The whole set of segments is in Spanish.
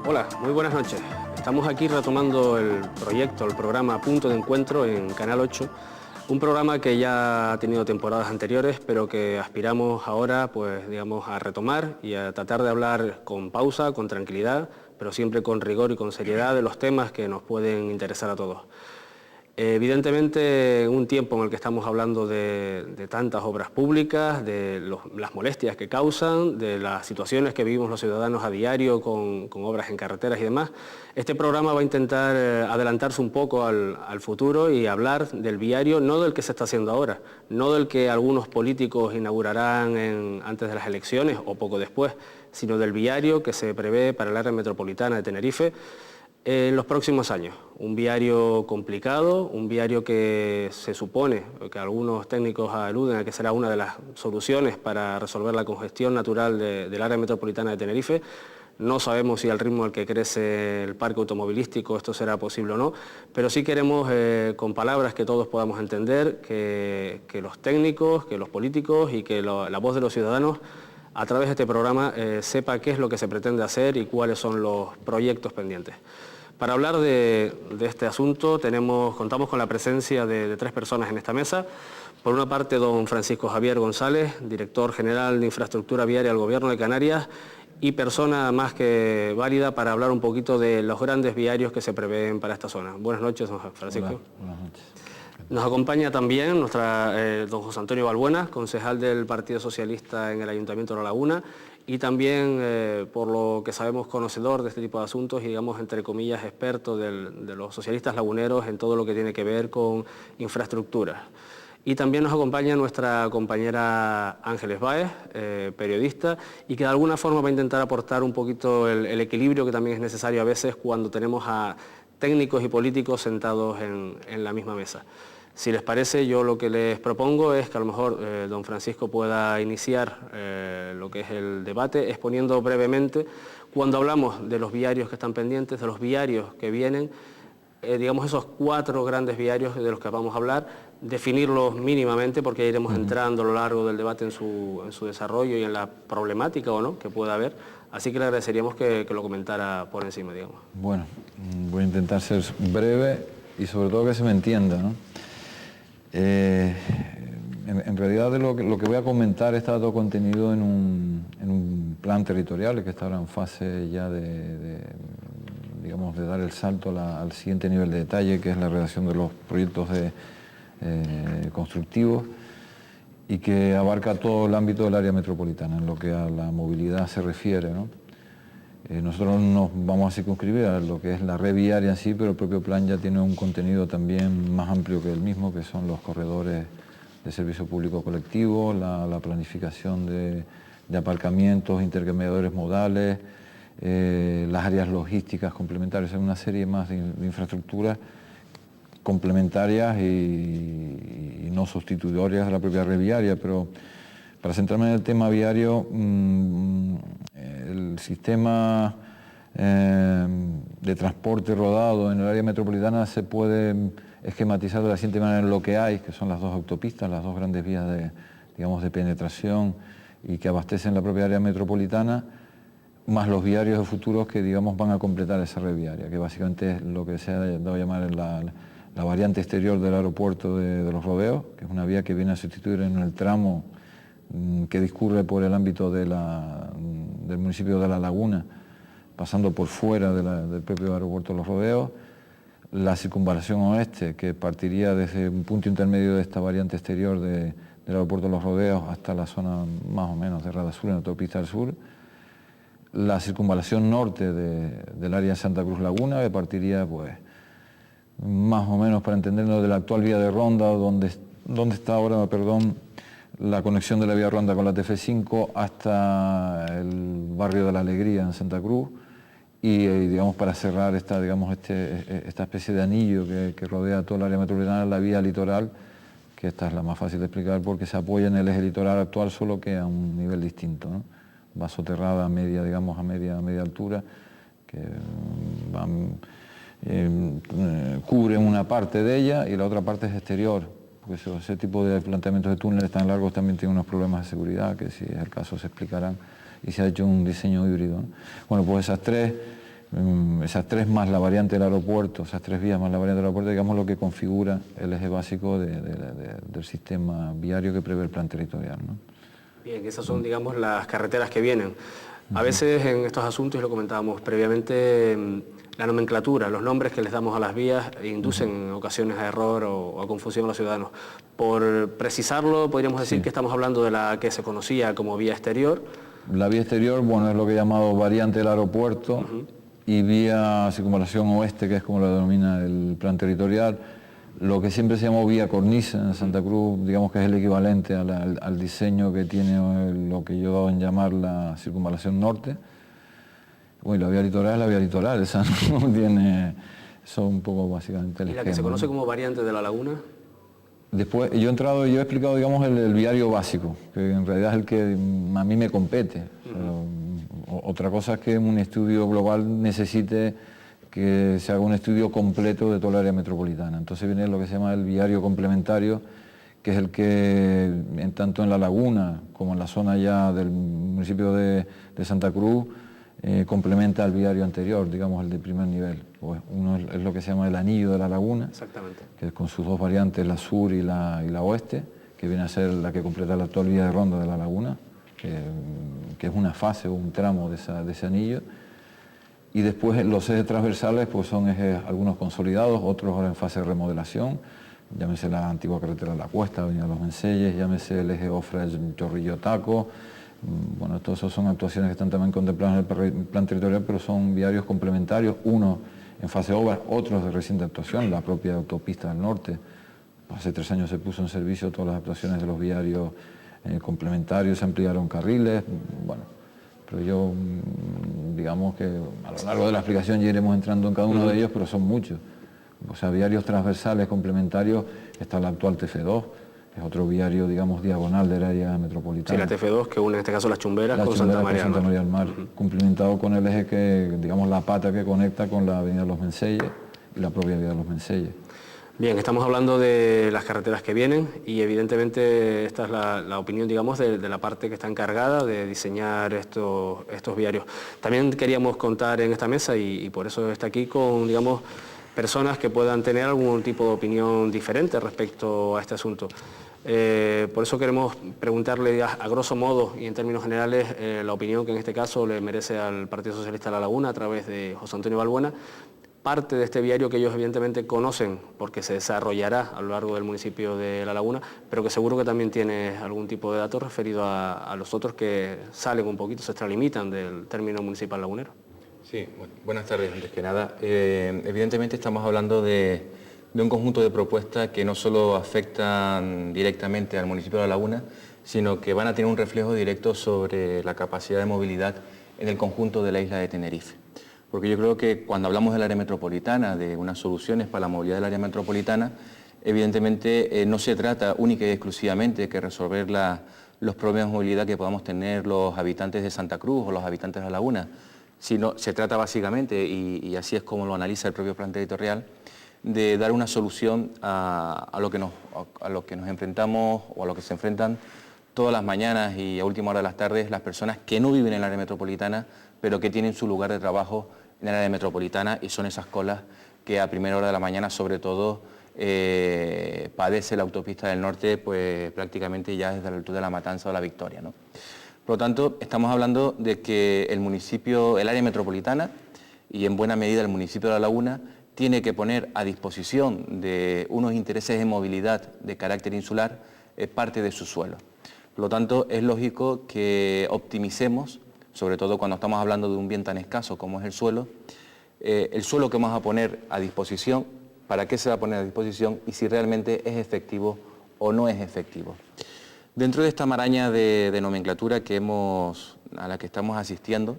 Hola, muy buenas noches. Estamos aquí retomando el proyecto, el programa Punto de Encuentro en Canal 8, un programa que ya ha tenido temporadas anteriores, pero que aspiramos ahora, pues, digamos, a retomar y a tratar de hablar con pausa, con tranquilidad, pero siempre con rigor y con seriedad de los temas que nos pueden interesar a todos. Evidentemente, un tiempo en el que estamos hablando de tantas obras públicas, de las molestias que causan, de las situaciones que vivimos los ciudadanos a diario con obras en carreteras y demás, este programa va a intentar adelantarse un poco al futuro y hablar del viario, no del que se está haciendo ahora, no del que algunos políticos inaugurarán antes de las elecciones o poco después, sino del viario que se prevé para el área metropolitana de Tenerife en los próximos años. Un viario complicado, un viario que se supone, que algunos técnicos aluden a que será una de las soluciones para resolver la congestión natural del área metropolitana de Tenerife. No sabemos si al ritmo al que crece el parque automovilístico esto será posible o no, pero sí queremos, con palabras que todos podamos entender, que los técnicos, que los políticos y que la voz de los ciudadanos a través de este programa sepa qué es lo que se pretende hacer y cuáles son los proyectos pendientes. Para hablar de este asunto contamos con la presencia de tres personas en esta mesa. Por una parte, don Francisco Javier González, director general de Infraestructura Viaria del Gobierno de Canarias y persona más que válida para hablar un poquito de los grandes viarios que se prevén para esta zona. Buenas noches, don Francisco. Hola, buenas noches. Nos acompaña también don José Antonio Balbuena, concejal del Partido Socialista en el Ayuntamiento de La Laguna y también, por lo que sabemos, conocedor de este tipo de asuntos y, digamos, entre comillas, experto de los socialistas laguneros en todo lo que tiene que ver con infraestructuras. Y también nos acompaña nuestra compañera Ángeles Báez, periodista, y que de alguna forma va a intentar aportar un poquito el equilibrio que también es necesario a veces cuando tenemos a técnicos y políticos sentados en la misma mesa. Si les parece, yo lo que les propongo es que a lo mejor don Francisco pueda iniciar lo que es el debate exponiendo brevemente, cuando hablamos de los viarios que están pendientes, de los viarios que vienen, digamos esos 4 grandes viarios de los que vamos a hablar, definirlos mínimamente porque iremos entrando a lo largo del debate en su desarrollo y en la problemática o no que pueda haber. Así que le agradeceríamos que lo comentara por encima, digamos. Bueno, voy a intentar ser breve y sobre todo que se me entienda, ¿no? En realidad lo que voy a comentar está todo contenido en un plan territorial que está ahora en fase ya digamos, de dar el salto al siguiente nivel de detalle, que es la redacción de los proyectos constructivos y que abarca todo el ámbito del área metropolitana en lo que a la movilidad se refiere, ¿no? Nosotros nos vamos a circunscribir a lo que es la red viaria en sí, pero el propio plan ya tiene un contenido también más amplio que el mismo, que son los corredores de servicio público colectivo, la planificación de aparcamientos, intercambiadores modales, las áreas logísticas complementarias, hay una serie más de infraestructuras complementarias y no sustitutorias de la propia red viaria, pero para centrarme en el tema viario, el sistema de transporte rodado en el área metropolitana se puede esquematizar de la siguiente manera en lo que hay, que son las 2 autopistas, las 2 grandes vías de penetración y que abastecen la propia área metropolitana, más los viarios de futuros que, digamos, van a completar esa red viaria, que básicamente es lo que se ha dado a llamar la variante exterior del aeropuerto de Los Rodeos, que es una vía que viene a sustituir en el tramo que discurre por el ámbito del municipio de La Laguna, pasando por fuera del propio aeropuerto de Los Rodeos, la circunvalación oeste, que partiría desde un punto intermedio de esta variante exterior del aeropuerto de Los Rodeos hasta la zona más o menos de Rada Sur, en la autopista del sur, la circunvalación norte del área de Santa Cruz Laguna, que partiría, pues, más o menos, para entenderlo, de la actual vía de Ronda, donde está ahora, la conexión de la vía Ronda con la TF5 hasta el barrio de la Alegría en Santa Cruz y digamos, para cerrar esta especie de anillo que rodea todo el área metropolitana, la vía litoral, que esta es la más fácil de explicar porque se apoya en el eje litoral actual, solo que a un nivel distinto, ¿no? Va soterrada a media altura, que cubre una parte de ella y la otra parte es exterior, porque ese tipo de planteamientos de túneles tan largos también tienen unos problemas de seguridad, que si es el caso se explicarán, y se ha hecho un diseño híbrido, ¿no? Bueno, pues esas 3 Esas tres más la variante del aeropuerto, esas tres vías más la variante del aeropuerto, digamos lo que configura el eje básico del sistema viario que prevé el plan territorial, ¿no? Bien, esas son, digamos, las carreteras que vienen. A veces en estos asuntos, y lo comentábamos previamente, la nomenclatura, los nombres que les damos a las vías inducen en ocasiones a error o a confusión a los ciudadanos. Por precisarlo, podríamos decir que estamos hablando de la que se conocía como vía exterior. La vía exterior, bueno, es lo que he llamado variante del aeropuerto, y vía circunvalación oeste, que es como lo denomina el plan territorial, lo que siempre se llamó vía cornisa en Santa Cruz, digamos que es el equivalente al diseño que tiene lo que yo he dado en llamar la circunvalación norte. Bueno, la vía litoral es la vía litoral, esa no tiene, son un poco básicamente el ¿Y la esquema, que se conoce ¿no? como variante de la laguna? Después, yo he explicado, digamos, el viario básico, que en realidad es el que a mí me compete. Otra cosa es que un estudio global necesite que se haga un estudio completo de toda el área metropolitana. Entonces viene lo que se llama el viario complementario, que es el que, tanto en la laguna como en la zona ya del municipio de Santa Cruz, complementa al viario anterior, digamos el de primer nivel. Pues uno es lo que se llama el anillo de la laguna, que es con sus dos variantes, la sur y la oeste, que viene a ser la que completa la actual vía de ronda de la laguna, que es una fase o un tramo de ese anillo. Y después los ejes transversales pues son ejes algunos consolidados, otros ahora en fase de remodelación, llámese la antigua carretera de la Cuesta, Avenida Los Menceyes, llámese el eje Ofra-Chorrillo-Taco. Bueno, todas esas son actuaciones que están también contempladas en el plan territorial, pero son viarios complementarios, unos en fase de obras, otros de reciente actuación, la propia autopista del norte. Hace 3 años se puso en servicio todas las actuaciones de los viarios complementarios, se ampliaron carriles, bueno, pero yo, digamos que a lo largo de la explicación ya iremos entrando en cada uno de ellos, pero son muchos. O sea, viarios transversales complementarios, está la actual TF2, es otro viario, digamos, diagonal del área metropolitana. Sí, la TF2, que une en este caso las Chumberas con Santa María del Mar, complementado con el eje que, digamos, la pata que conecta con la Avenida Los Menceyes y la propia Avenida Los Menceyes. Bien, estamos hablando de las carreteras que vienen y evidentemente esta es la opinión, digamos, de la parte que está encargada de diseñar estos viarios. También queríamos contar en esta mesa y por eso está aquí con, digamos, personas que puedan tener algún tipo de opinión diferente respecto a este asunto. Por eso queremos preguntarle a grosso modo y en términos generales la opinión que en este caso le merece al Partido Socialista de La Laguna a través de José Antonio Balbuena, parte de este viario que ellos evidentemente conocen porque se desarrollará a lo largo del municipio de La Laguna, pero que seguro que también tiene algún tipo de datos referido a los otros que salen un poquito, se extralimitan del término municipal lagunero. Sí, bueno, buenas tardes antes que nada. Evidentemente estamos hablando de un conjunto de propuestas que no solo afectan directamente al municipio de La Laguna, sino que van a tener un reflejo directo sobre la capacidad de movilidad en el conjunto de la isla de Tenerife. Porque yo creo que cuando hablamos del área metropolitana, de unas soluciones para la movilidad del área metropolitana, evidentemente no se trata única y exclusivamente de resolver los problemas de movilidad que podamos tener los habitantes de Santa Cruz o los habitantes de La Laguna, sino se trata básicamente, y así es como lo analiza el propio plan territorial, de dar una solución a lo que nos enfrentamos o a lo que se enfrentan todas las mañanas y a última hora de las tardes las personas que no viven en el área metropolitana, pero que tienen su lugar de trabajo en el área metropolitana, y son esas colas que a primera hora de la mañana sobre todo padece la autopista del norte, pues prácticamente ya desde la altura de La Matanza o La Victoria, ¿no? Por lo tanto, estamos hablando de que el área metropolitana y en buena medida el municipio de La Laguna tiene que poner a disposición de unos intereses de movilidad de carácter insular parte de su suelo. Por lo tanto, es lógico que optimicemos, sobre todo cuando estamos hablando de un bien tan escaso como es el suelo que vamos a poner a disposición, para qué se va a poner a disposición y si realmente es efectivo o no es efectivo. Dentro de esta maraña de nomenclatura a la que estamos asistiendo,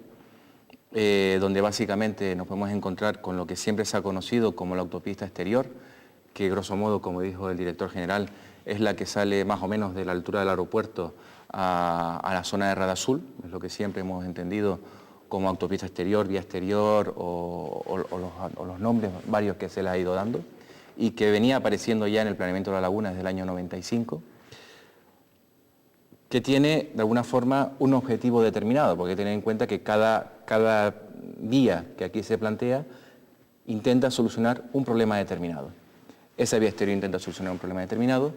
donde básicamente nos podemos encontrar con lo que siempre se ha conocido como la autopista exterior, que grosso modo, como dijo el director general, es la que sale más o menos de la altura del aeropuerto a la zona de Radazul, es lo que siempre hemos entendido como autopista exterior, vía exterior o los nombres varios que se les ha ido dando y que venía apareciendo ya en el planeamiento de La Laguna desde el año 95. que tiene de alguna forma un objetivo determinado, porque hay que tener en cuenta que cada vía que aquí se plantea intenta solucionar un problema determinado. Esa vía exterior intenta solucionar un problema determinado,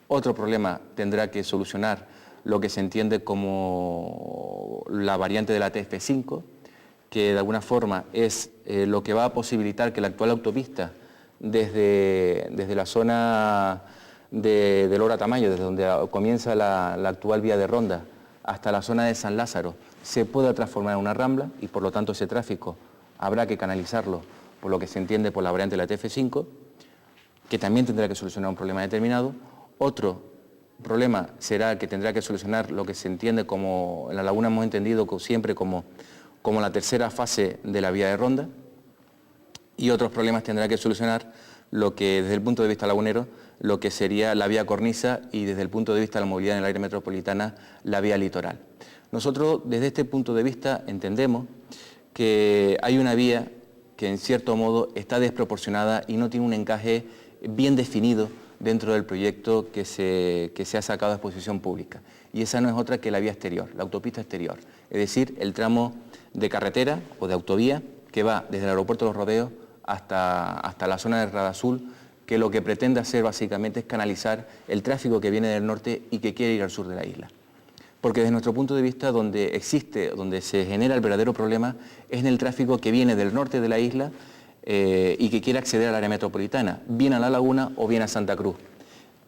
otro problema tendrá que solucionar lo que se entiende como la variante de la TF5, que de alguna forma es lo que va a posibilitar que la actual autopista desde la zona de Lora Tamayo, desde donde comienza la actual vía de Ronda, hasta la zona de San Lázaro, se pueda transformar en una rambla y por lo tanto ese tráfico habrá que canalizarlo por lo que se entiende por la variante de la TF5, que también tendrá que solucionar un problema determinado. Otro problema será que tendrá que solucionar lo que se entiende como, en la laguna hemos entendido siempre como la tercera fase de la vía de Ronda, y otros problemas tendrá que solucionar lo que desde el punto de vista lagunero, lo que sería la vía cornisa y desde el punto de vista de la movilidad en el área metropolitana, la vía litoral. Nosotros desde este punto de vista entendemos que hay una vía que en cierto modo está desproporcionada y no tiene un encaje bien definido dentro del proyecto que se ha sacado a exposición pública. Y esa no es otra que la vía exterior, la autopista exterior, es decir, el tramo de carretera o de autovía que va desde el aeropuerto de Los Rodeos hasta la zona de Rada Azul, que lo que pretende hacer básicamente es canalizar el tráfico que viene del norte y que quiere ir al sur de la isla. Porque desde nuestro punto de vista, donde se genera el verdadero problema es en el tráfico que viene del norte de la isla y que quiere acceder al área metropolitana, bien a La Laguna o bien a Santa Cruz,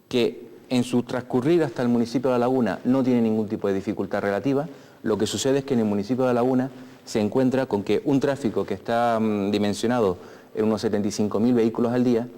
que en su transcurrir hasta el municipio de La Laguna no tiene ningún tipo de dificultad relativa. Lo que sucede es que en el municipio de La Laguna se encuentra con que un tráfico que está dimensionado en unos 75.000 vehículos al día,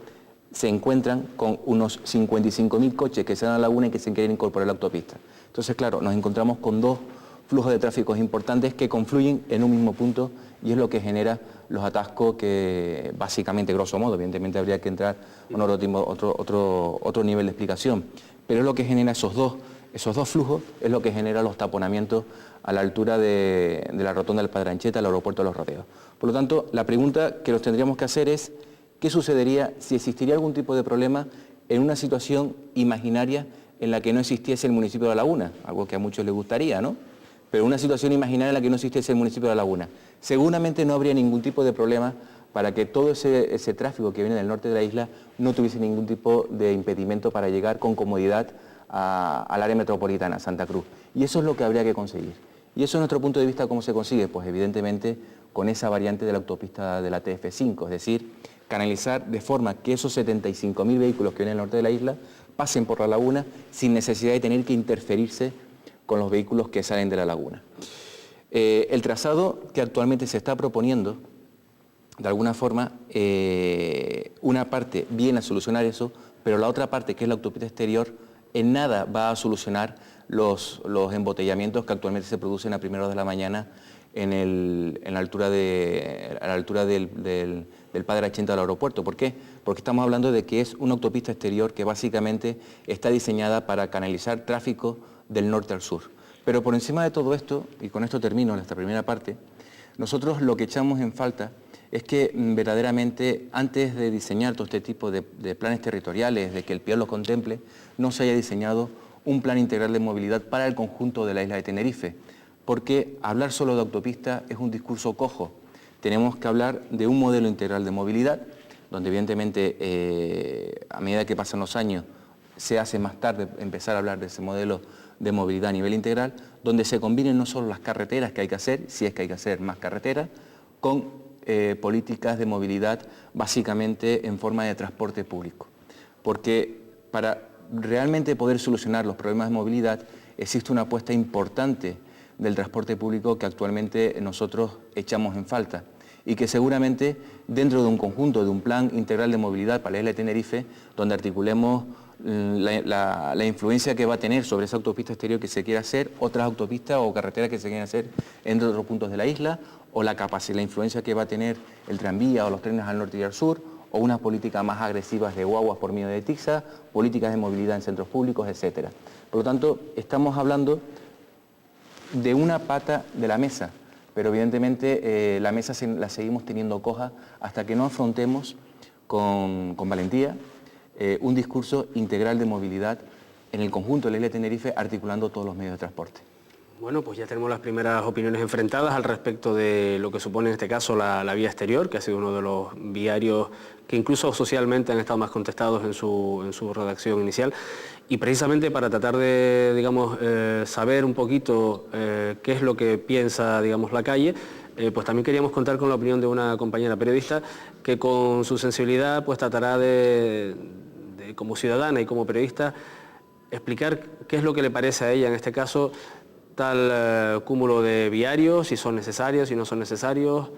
se encuentran con unos 55.000 coches que se dan a La Laguna y que se quieren incorporar a la autopista. Entonces, claro, nos encontramos con dos flujos de tráfico importantes que confluyen en un mismo punto y es lo que genera los atascos que, básicamente, grosso modo, evidentemente habría que entrar en otro nivel de explicación, pero es lo que genera esos dos flujos, es lo que genera los taponamientos a la altura de la rotonda del Padre Anchieta, al aeropuerto de Los Rodeos. Por lo tanto, la pregunta que nos tendríamos que hacer es ¿qué sucedería si existiría algún tipo de problema en una situación imaginaria en la que no existiese el municipio de La Laguna? Algo que a muchos les gustaría, ¿no? Pero una situación imaginaria en la que no existiese el municipio de La Laguna. Seguramente no habría ningún tipo de problema para que todo ese tráfico que viene del norte de la isla no tuviese ningún tipo de impedimento para llegar con comodidad al área metropolitana, Santa Cruz. Y eso es lo que habría que conseguir. Y eso, desde nuestro punto de vista, ¿cómo se consigue? Pues evidentemente con esa variante de la autopista de la TF5, es decir, canalizar de forma que esos 75.000 vehículos que vienen del norte de la isla pasen por La Laguna sin necesidad de tener que interferirse con los vehículos que salen de La Laguna. El trazado que actualmente se está proponiendo, de alguna forma, una parte viene a solucionar eso, pero la otra parte, que es la autopista exterior, en nada va a solucionar los embotellamientos que actualmente se producen a primeras horas de la mañana a la altura del Padre Anchieta del aeropuerto. ¿Por qué? Porque estamos hablando de que es una autopista exterior que básicamente está diseñada para canalizar tráfico del norte al sur. Pero por encima de todo esto, y con esto termino nuestra primera parte, nosotros lo que echamos en falta es que verdaderamente antes de diseñar todo este tipo de planes territoriales, de que el PIAL los contemple, no se haya diseñado un plan integral de movilidad para el conjunto de la isla de Tenerife, porque hablar solo de autopista es un discurso cojo. Tenemos que hablar de un modelo integral de movilidad, donde evidentemente a medida que pasan los años se hace más tarde empezar a hablar de ese modelo de movilidad a nivel integral, donde se combinen no solo las carreteras que hay que hacer, si es que hay que hacer más carreteras, con políticas de movilidad básicamente en forma de transporte público. Porque para realmente poder solucionar los problemas de movilidad existe una apuesta importante del transporte público que actualmente nosotros echamos en falta y que seguramente dentro de un conjunto, de un plan integral de movilidad para la isla de Tenerife, donde articulemos la influencia que va a tener sobre esa autopista exterior que se quiere hacer, otras autopistas o carreteras que se quieren hacer en otros puntos de la isla, o la influencia que va a tener el tranvía o los trenes al norte y al sur, o unas políticas más agresivas de guaguas por medio de tiza, políticas de movilidad en centros públicos, etc. Por lo tanto, estamos hablando de una pata de la mesa, pero evidentemente la mesa la seguimos teniendo coja hasta que no afrontemos con valentía un discurso integral de movilidad en el conjunto de la isla de Tenerife, articulando todos los medios de transporte? Bueno, pues ya tenemos las primeras opiniones enfrentadas al respecto de lo que supone en este caso la vía exterior, que ha sido uno de los viarios que incluso socialmente han estado más contestados en su redacción inicial. Y precisamente para tratar de, digamos, saber un poquito qué es lo que piensa, digamos, la calle, pues también queríamos contar con la opinión de una compañera periodista que con su sensibilidad pues tratará de como ciudadana y como periodista, explicar qué es lo que le parece a ella en este caso tal cúmulo de viarios, si son necesarios, si no son necesarios.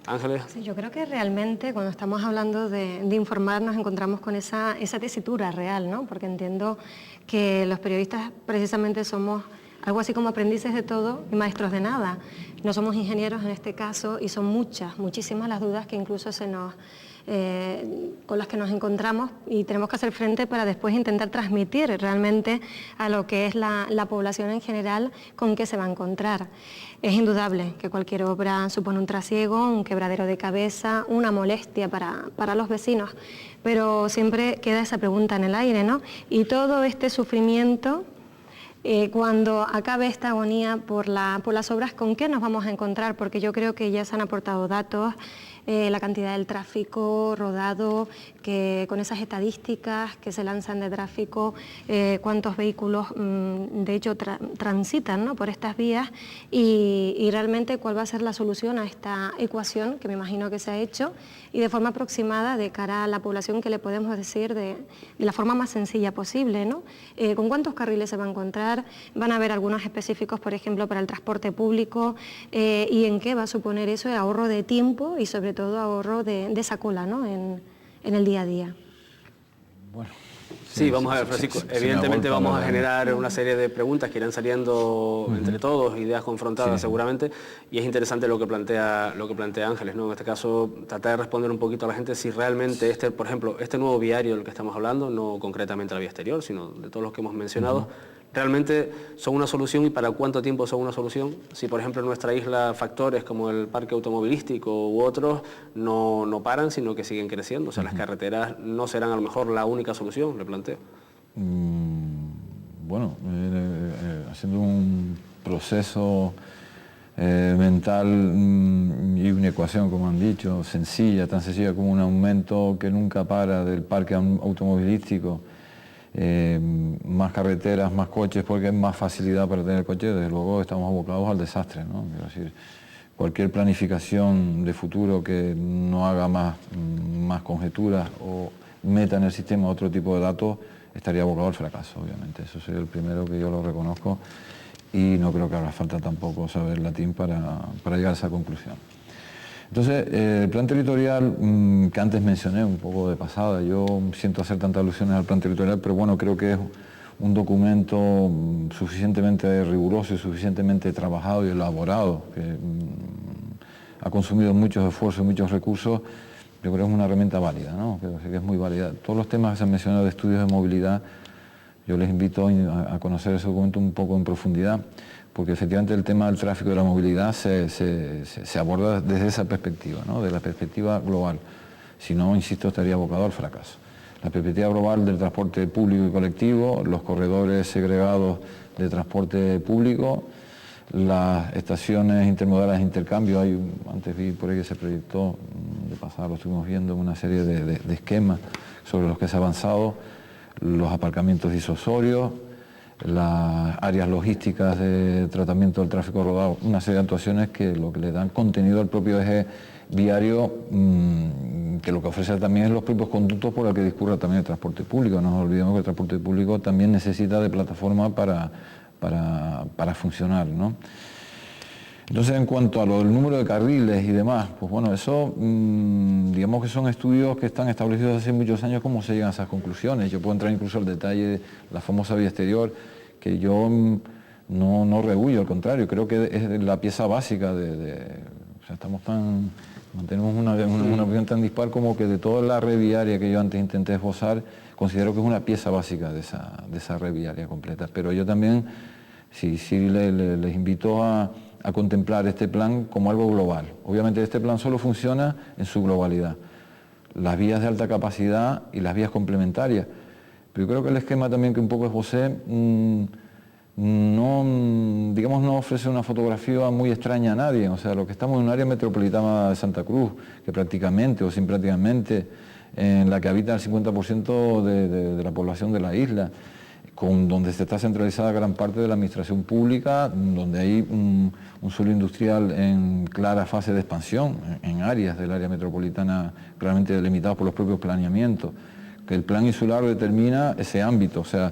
Ángeles. Sí, yo creo que realmente cuando estamos hablando de informar nos encontramos con esa tesitura real, ¿no? Porque entiendo que los periodistas precisamente somos algo así como aprendices de todo y maestros de nada. No somos ingenieros en este caso y son muchísimas las dudas que incluso con las que nos encontramos y tenemos que hacer frente para después intentar transmitir realmente a lo que es la población en general con qué se va a encontrar. Es indudable que cualquier obra supone un trasiego, un quebradero de cabeza, una molestia para los vecinos, pero siempre queda esa pregunta en el aire, ¿no? Y todo este sufrimiento, cuando acabe esta agonía por las obras, ¿con qué nos vamos a encontrar? Porque yo creo que ya se han aportado datos, la cantidad del tráfico rodado, que con esas estadísticas que se lanzan de tráfico, cuántos vehículos de hecho transitan, ¿no?, por estas vías y realmente cuál va a ser la solución a esta ecuación que me imagino que se ha hecho y de forma aproximada de cara a la población que le podemos decir de la forma más sencilla posible, ¿no? ¿Con cuántos carriles se va a encontrar? Van a haber algunos específicos, por ejemplo, para el transporte público y en qué va a suponer eso el ahorro de tiempo y sobre todo ahorro de esa cola, ¿no?, en el día a día. Bueno, sí, vamos a ver, Francisco, evidentemente vamos a generar una serie de preguntas que irán saliendo entre todos, ideas confrontadas seguramente, y es interesante lo que plantea Ángeles, ¿no? En este caso, tratar de responder un poquito a la gente si realmente por ejemplo, este nuevo viario del que estamos hablando, no concretamente la vía exterior, sino de todos los que hemos mencionado, realmente son una solución y para cuánto tiempo son una solución. Si por ejemplo en nuestra isla factores como el parque automovilístico u otros no paran, sino que siguen creciendo, o sea, las carreteras no serán a lo mejor la única solución, le planteo. Bueno, haciendo un proceso mental y una ecuación, como han dicho, sencilla, tan sencilla como un aumento que nunca para del parque automovilístico, más carreteras, más coches, porque hay más facilidad para tener coches, desde luego estamos abocados al desastre, ¿no? Quiero decir, cualquier planificación de futuro que no haga más conjeturas o meta en el sistema otro tipo de datos estaría abocado al fracaso, obviamente. Eso sería el primero que yo lo reconozco y no creo que haga falta tampoco saber latín para llegar a esa conclusión. Entonces, el plan territorial que antes mencioné un poco de pasada, yo siento hacer tantas alusiones al plan territorial, pero bueno, creo que es un documento suficientemente riguroso y suficientemente trabajado y elaborado, que ha consumido muchos esfuerzos y muchos recursos. Yo creo que es una herramienta válida, ¿no? Creo que es muy válida. Todos los temas que se han mencionado de estudios de movilidad, yo les invito a conocer ese documento un poco en profundidad, porque efectivamente el tema del tráfico y de la movilidad se aborda desde esa perspectiva, ¿no?, de la perspectiva global. Si no, insisto, estaría abocado al fracaso. La perspectiva global del transporte público y colectivo, los corredores segregados de transporte público, las estaciones intermodales de intercambio. Antes vi por ahí que se proyectó, de pasada lo estuvimos viendo, una serie de esquemas sobre los que se ha avanzado, los aparcamientos disuasorios, las áreas logísticas de tratamiento del tráfico rodado, una serie de actuaciones que lo que le dan contenido al propio eje viario, que lo que ofrece también es los propios conductos por los que discurra también el transporte público. No nos olvidemos que el transporte público también necesita de plataforma para funcionar, ¿no? Entonces, en cuanto a lo del número de carriles y demás, pues bueno, eso digamos que son estudios que están establecidos hace muchos años, cómo se llegan a esas conclusiones. Yo puedo entrar incluso al detalle de la famosa vía exterior, que yo no rehuyo, al contrario, creo que es la pieza básica o sea, mantenemos una opinión tan dispar como que de toda la red viaria que yo antes intenté esbozar, considero que es una pieza básica de esa red viaria completa. Pero yo también sí les invito a contemplar este plan como algo global. Obviamente este plan solo funciona en su globalidad. Las vías de alta capacidad y las vías complementarias, Pero yo creo que el esquema también que un poco esbocé no ofrece una fotografía muy extraña a nadie. O sea, lo que estamos en un área metropolitana de Santa Cruz, que prácticamente o sin prácticamente, en la que habita el 50% de la población de la isla, donde se está centralizada gran parte de la administración pública, donde hay un suelo industrial en clara fase de expansión, en áreas del área metropolitana claramente delimitados por los propios planeamientos, que el plan insular determina ese ámbito. O sea,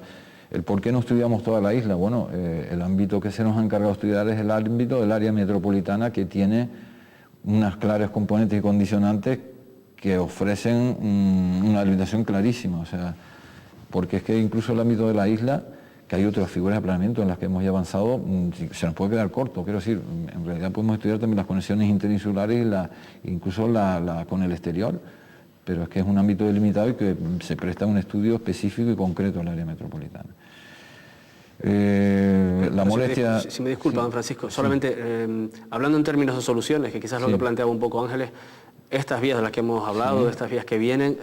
el por qué no estudiamos toda la isla. Bueno, el ámbito que se nos ha encargado de estudiar es el ámbito del área metropolitana, que tiene unas claras componentes y condicionantes que ofrecen una limitación clarísima. O sea, porque es que incluso el ámbito de la isla, que hay otras figuras de planeamiento en las que hemos ya avanzado, se nos puede quedar corto. Quiero decir, en realidad podemos estudiar también las conexiones interinsulares y incluso con el exterior, pero es que es un ámbito delimitado y que se presta a un estudio específico y concreto al área metropolitana. La molestia... Si me disculpa, don Francisco, solamente hablando en términos de soluciones, que quizás es lo que planteaba un poco Ángeles, estas vías de las que hemos hablado, estas vías que vienen,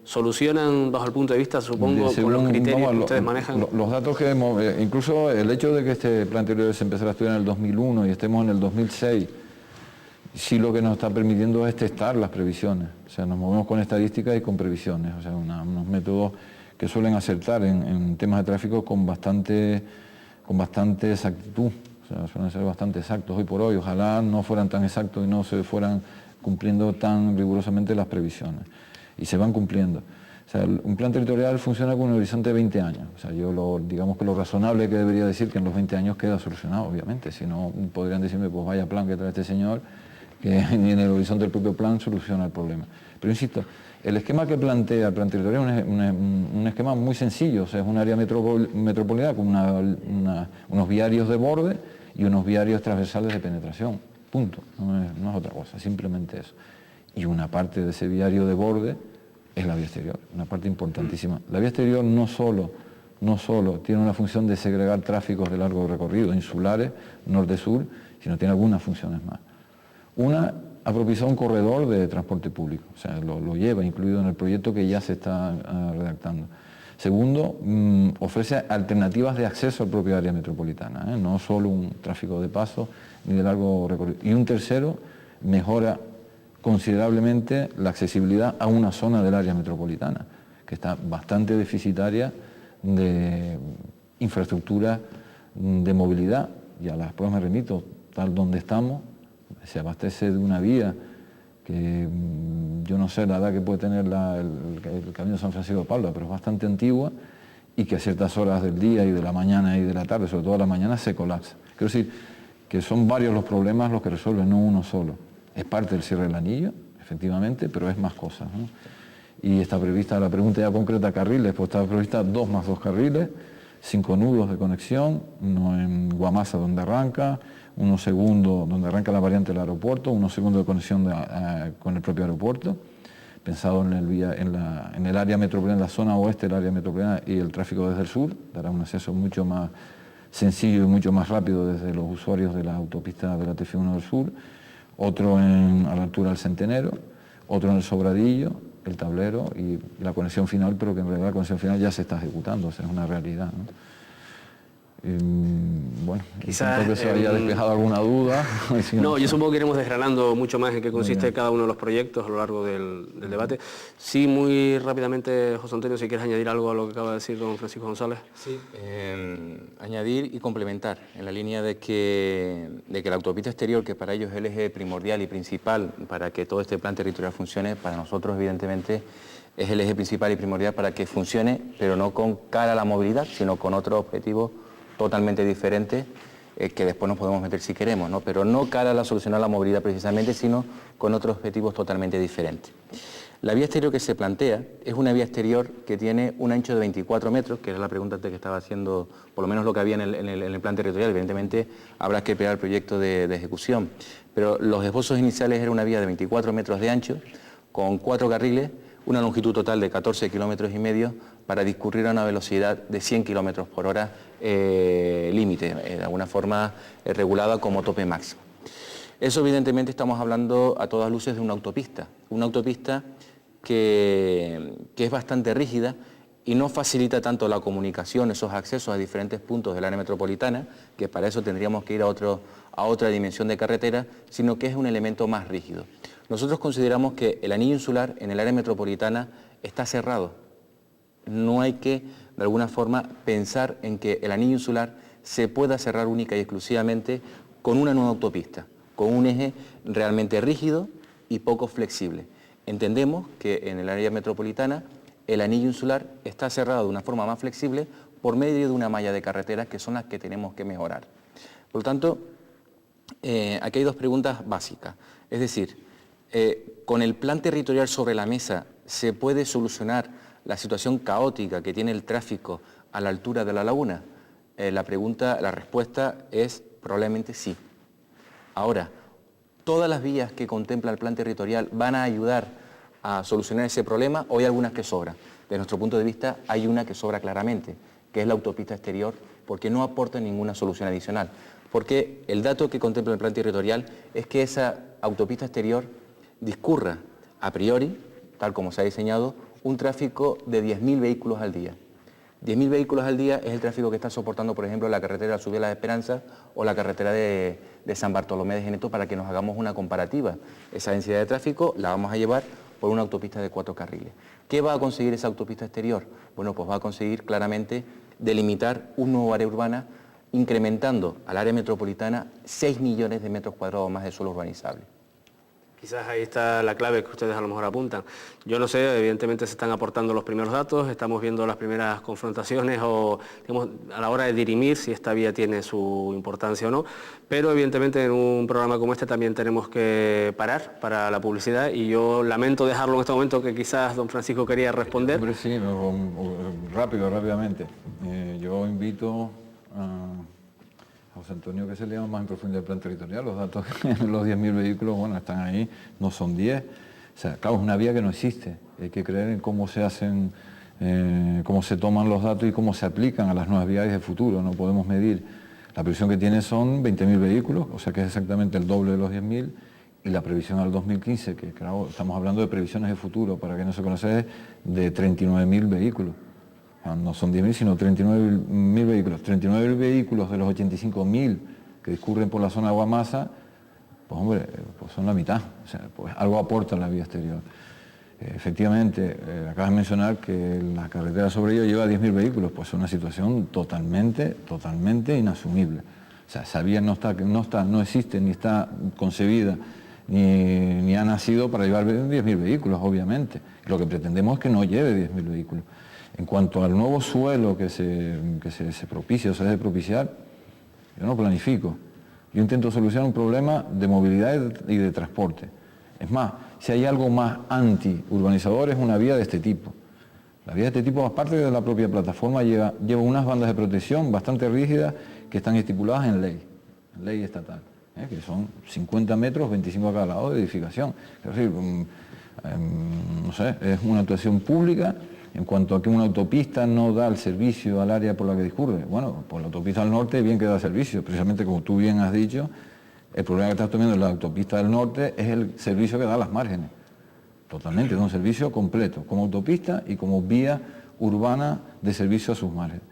¿solucionan bajo el punto de vista, supongo, con los criterios que ustedes manejan? Los datos que hemos... incluso el hecho de que este plan anterior se empezara a estudiar en el 2001 y estemos en el 2006, sí lo que nos está permitiendo es testar las previsiones. O sea, nos movemos con estadísticas y con previsiones, o sea, unos métodos que suelen acertar en temas de tráfico con bastante exactitud. O sea, suelen ser bastante exactos hoy por hoy. Ojalá no fueran tan exactos y no se fueran cumpliendo tan rigurosamente las previsiones. Y se van cumpliendo. O sea, un plan territorial funciona con un horizonte de 20 años. O sea, digamos que lo razonable que debería decir que en los 20 años queda solucionado, obviamente. Si no, podrían decirme, pues vaya plan que trae este señor, que ni en el horizonte del propio plan soluciona el problema. Pero insisto, el esquema que plantea el plan territorial es un esquema muy sencillo. O sea, es un área metropolitana con unos viarios de borde y unos viarios transversales de penetración. Punto. No es otra cosa, simplemente eso. Y una parte de ese viario de borde es la vía exterior, una parte importantísima. La vía exterior no solo tiene una función de segregar tráficos de largo recorrido, insulares, norte-sur, sino tiene algunas funciones más. Una, ha propiciado un corredor de transporte público, o sea, lo lleva incluido en el proyecto que ya se está redactando. Segundo, ofrece alternativas de acceso al propio área metropolitana, no solo un tráfico de paso ni de largo recorrido. Y un tercero, mejora considerablemente la accesibilidad a una zona del área metropolitana, que está bastante deficitaria de infraestructura de movilidad. Y a las pruebas me remito, tal donde estamos, se abastece de una vía que yo no sé la edad que puede tener el Camino de San Francisco de Paula, pero es bastante antigua y que a ciertas horas del día y de la mañana y de la tarde, sobre todo a la mañana, se colapsa. Quiero decir que son varios los problemas los que resuelven, no uno solo. Es parte del cierre del anillo, efectivamente, pero es más cosas, ¿no? Y está prevista, la pregunta ya concreta, carriles, pues está prevista 2 más 2 carriles, 5 nudos de conexión, uno en Guamasa donde arranca, uno segundo donde arranca la variante del aeropuerto, uno segundo de conexión con el propio aeropuerto, pensado en el área metropolitana, en la zona oeste del área metropolitana y el tráfico desde el sur, dará un acceso mucho más sencillo y mucho más rápido desde los usuarios de la autopista de la TF1 del sur, otro a la altura del Centenero, otro en el Sobradillo, el Tablero y la conexión final, pero que en realidad la conexión final ya se está ejecutando, o sea, es una realidad, ¿no? Bueno, quizás que se haya despejado alguna duda. No, yo supongo que iremos desgranando mucho más en qué consiste cada uno de los proyectos a lo largo del debate. Sí, muy rápidamente, José Antonio, si quieres añadir algo a lo que acaba de decir don Francisco González. Sí, añadir y complementar en la línea de que la autopista exterior, que para ellos es el eje primordial y principal para que todo este plan territorial funcione, para nosotros evidentemente es el eje principal y primordial para que funcione, pero no con cara a la movilidad, sino con otros objetivos totalmente diferentes que después nos podemos meter si queremos, ¿no? Pero no cara a la solucionar la movilidad precisamente, sino con otros objetivos totalmente diferentes. La vía exterior que se plantea es una vía exterior que tiene un ancho de 24 metros, que era la pregunta que estaba haciendo, por lo menos lo que había en el plan territorial. Evidentemente habrá que esperar el proyecto de ejecución, pero los esbozos iniciales era una vía de 24 metros de ancho, con 4 carriles, una longitud total de 14 kilómetros y medio, para discurrir a una velocidad de 100 kilómetros por hora límite, de alguna forma regulada como tope máximo. Eso evidentemente estamos hablando a todas luces de una autopista que es bastante rígida y no facilita tanto la comunicación, esos accesos a diferentes puntos del área metropolitana, que para eso tendríamos que ir a otra dimensión de carretera, sino que es un elemento más rígido. Nosotros consideramos que el anillo insular en el área metropolitana está cerrado. No hay que, de alguna forma, pensar en que el anillo insular se pueda cerrar única y exclusivamente con una nueva autopista, con un eje realmente rígido y poco flexible. Entendemos que en el área metropolitana el anillo insular está cerrado de una forma más flexible por medio de una malla de carreteras que son las que tenemos que mejorar. Por lo tanto, aquí hay dos preguntas básicas. Es decir, con el plan territorial sobre la mesa, ¿se puede solucionar la situación caótica que tiene el tráfico a la altura de la laguna? La respuesta es probablemente sí. Ahora, ¿todas las vías que contempla el plan territorial van a ayudar a solucionar ese problema o hay algunas que sobran? Desde nuestro punto de vista hay una que sobra claramente, que es la autopista exterior, porque no aporta ninguna solución adicional. Porque el dato que contempla el plan territorial es que esa autopista exterior discurra a priori, tal como se ha diseñado, un tráfico de 10.000 vehículos al día. 10.000 vehículos al día es el tráfico que está soportando, por ejemplo, la carretera Subida a las Esperanzas o la carretera de San Bartolomé de Geneto, para que nos hagamos una comparativa. Esa densidad de tráfico la vamos a llevar por una autopista de 4 carriles. ¿Qué va a conseguir esa autopista exterior? Bueno, pues va a conseguir claramente delimitar un nuevo área urbana, incrementando al área metropolitana 6 millones de metros cuadrados más de suelo urbanizable. Quizás ahí está la clave que ustedes a lo mejor apuntan. Yo no sé, evidentemente se están aportando los primeros datos, estamos viendo las primeras confrontaciones o, digamos, a la hora de dirimir si esta vía tiene su importancia o no, pero evidentemente en un programa como este también tenemos que parar para la publicidad y yo lamento dejarlo en este momento, que quizás don Francisco quería responder. Hombre, sí, rápidamente. Yo invito a José Antonio que se lea más en profundidad el plan territorial. Los datos de los 10.000 vehículos, bueno, están ahí, no son 10. O sea, claro, es una vía que no existe. Hay que creer en cómo se hacen, cómo se toman los datos y cómo se aplican a las nuevas vías de futuro. No podemos medir. La previsión que tiene son 20.000 vehículos, o sea que es exactamente el doble de los 10.000, y la previsión al 2015, que claro, estamos hablando de previsiones de futuro, para que no se conoce, es de 39.000 vehículos. No son 10.000, sino 39.000 vehículos. 39.000 vehículos de los 85.000 que discurren por la zona de Guamasa, pues hombre, pues son la mitad. O sea, pues algo aporta la vía exterior. Efectivamente, acabas de mencionar que la carretera sobre ella lleva 10.000 vehículos, pues es una situación totalmente inasumible. O sea, esa vía no existe, ni está concebida, ni ha nacido para llevar 10.000 vehículos, obviamente. Lo que pretendemos es que no lleve 10.000 vehículos. En cuanto al nuevo suelo que se propicia o se debe propiciar, yo no planifico. Yo intento solucionar un problema de movilidad y de transporte. Es más, si hay algo más anti-urbanizador es una vía de este tipo. La vía de este tipo, aparte de la propia plataforma, lleva unas bandas de protección bastante rígidas que están estipuladas en ley estatal, que son 50 metros, 25 a cada lado de edificación. Es decir, no sé, es una actuación pública. En cuanto a que una autopista no da el servicio al área por la que discurre, bueno, pues la autopista del norte bien que da servicio, precisamente como tú bien has dicho, el problema que estás teniendo en la autopista del norte es el servicio que da a las márgenes, totalmente, es un servicio completo, como autopista y como vía urbana de servicio a sus márgenes.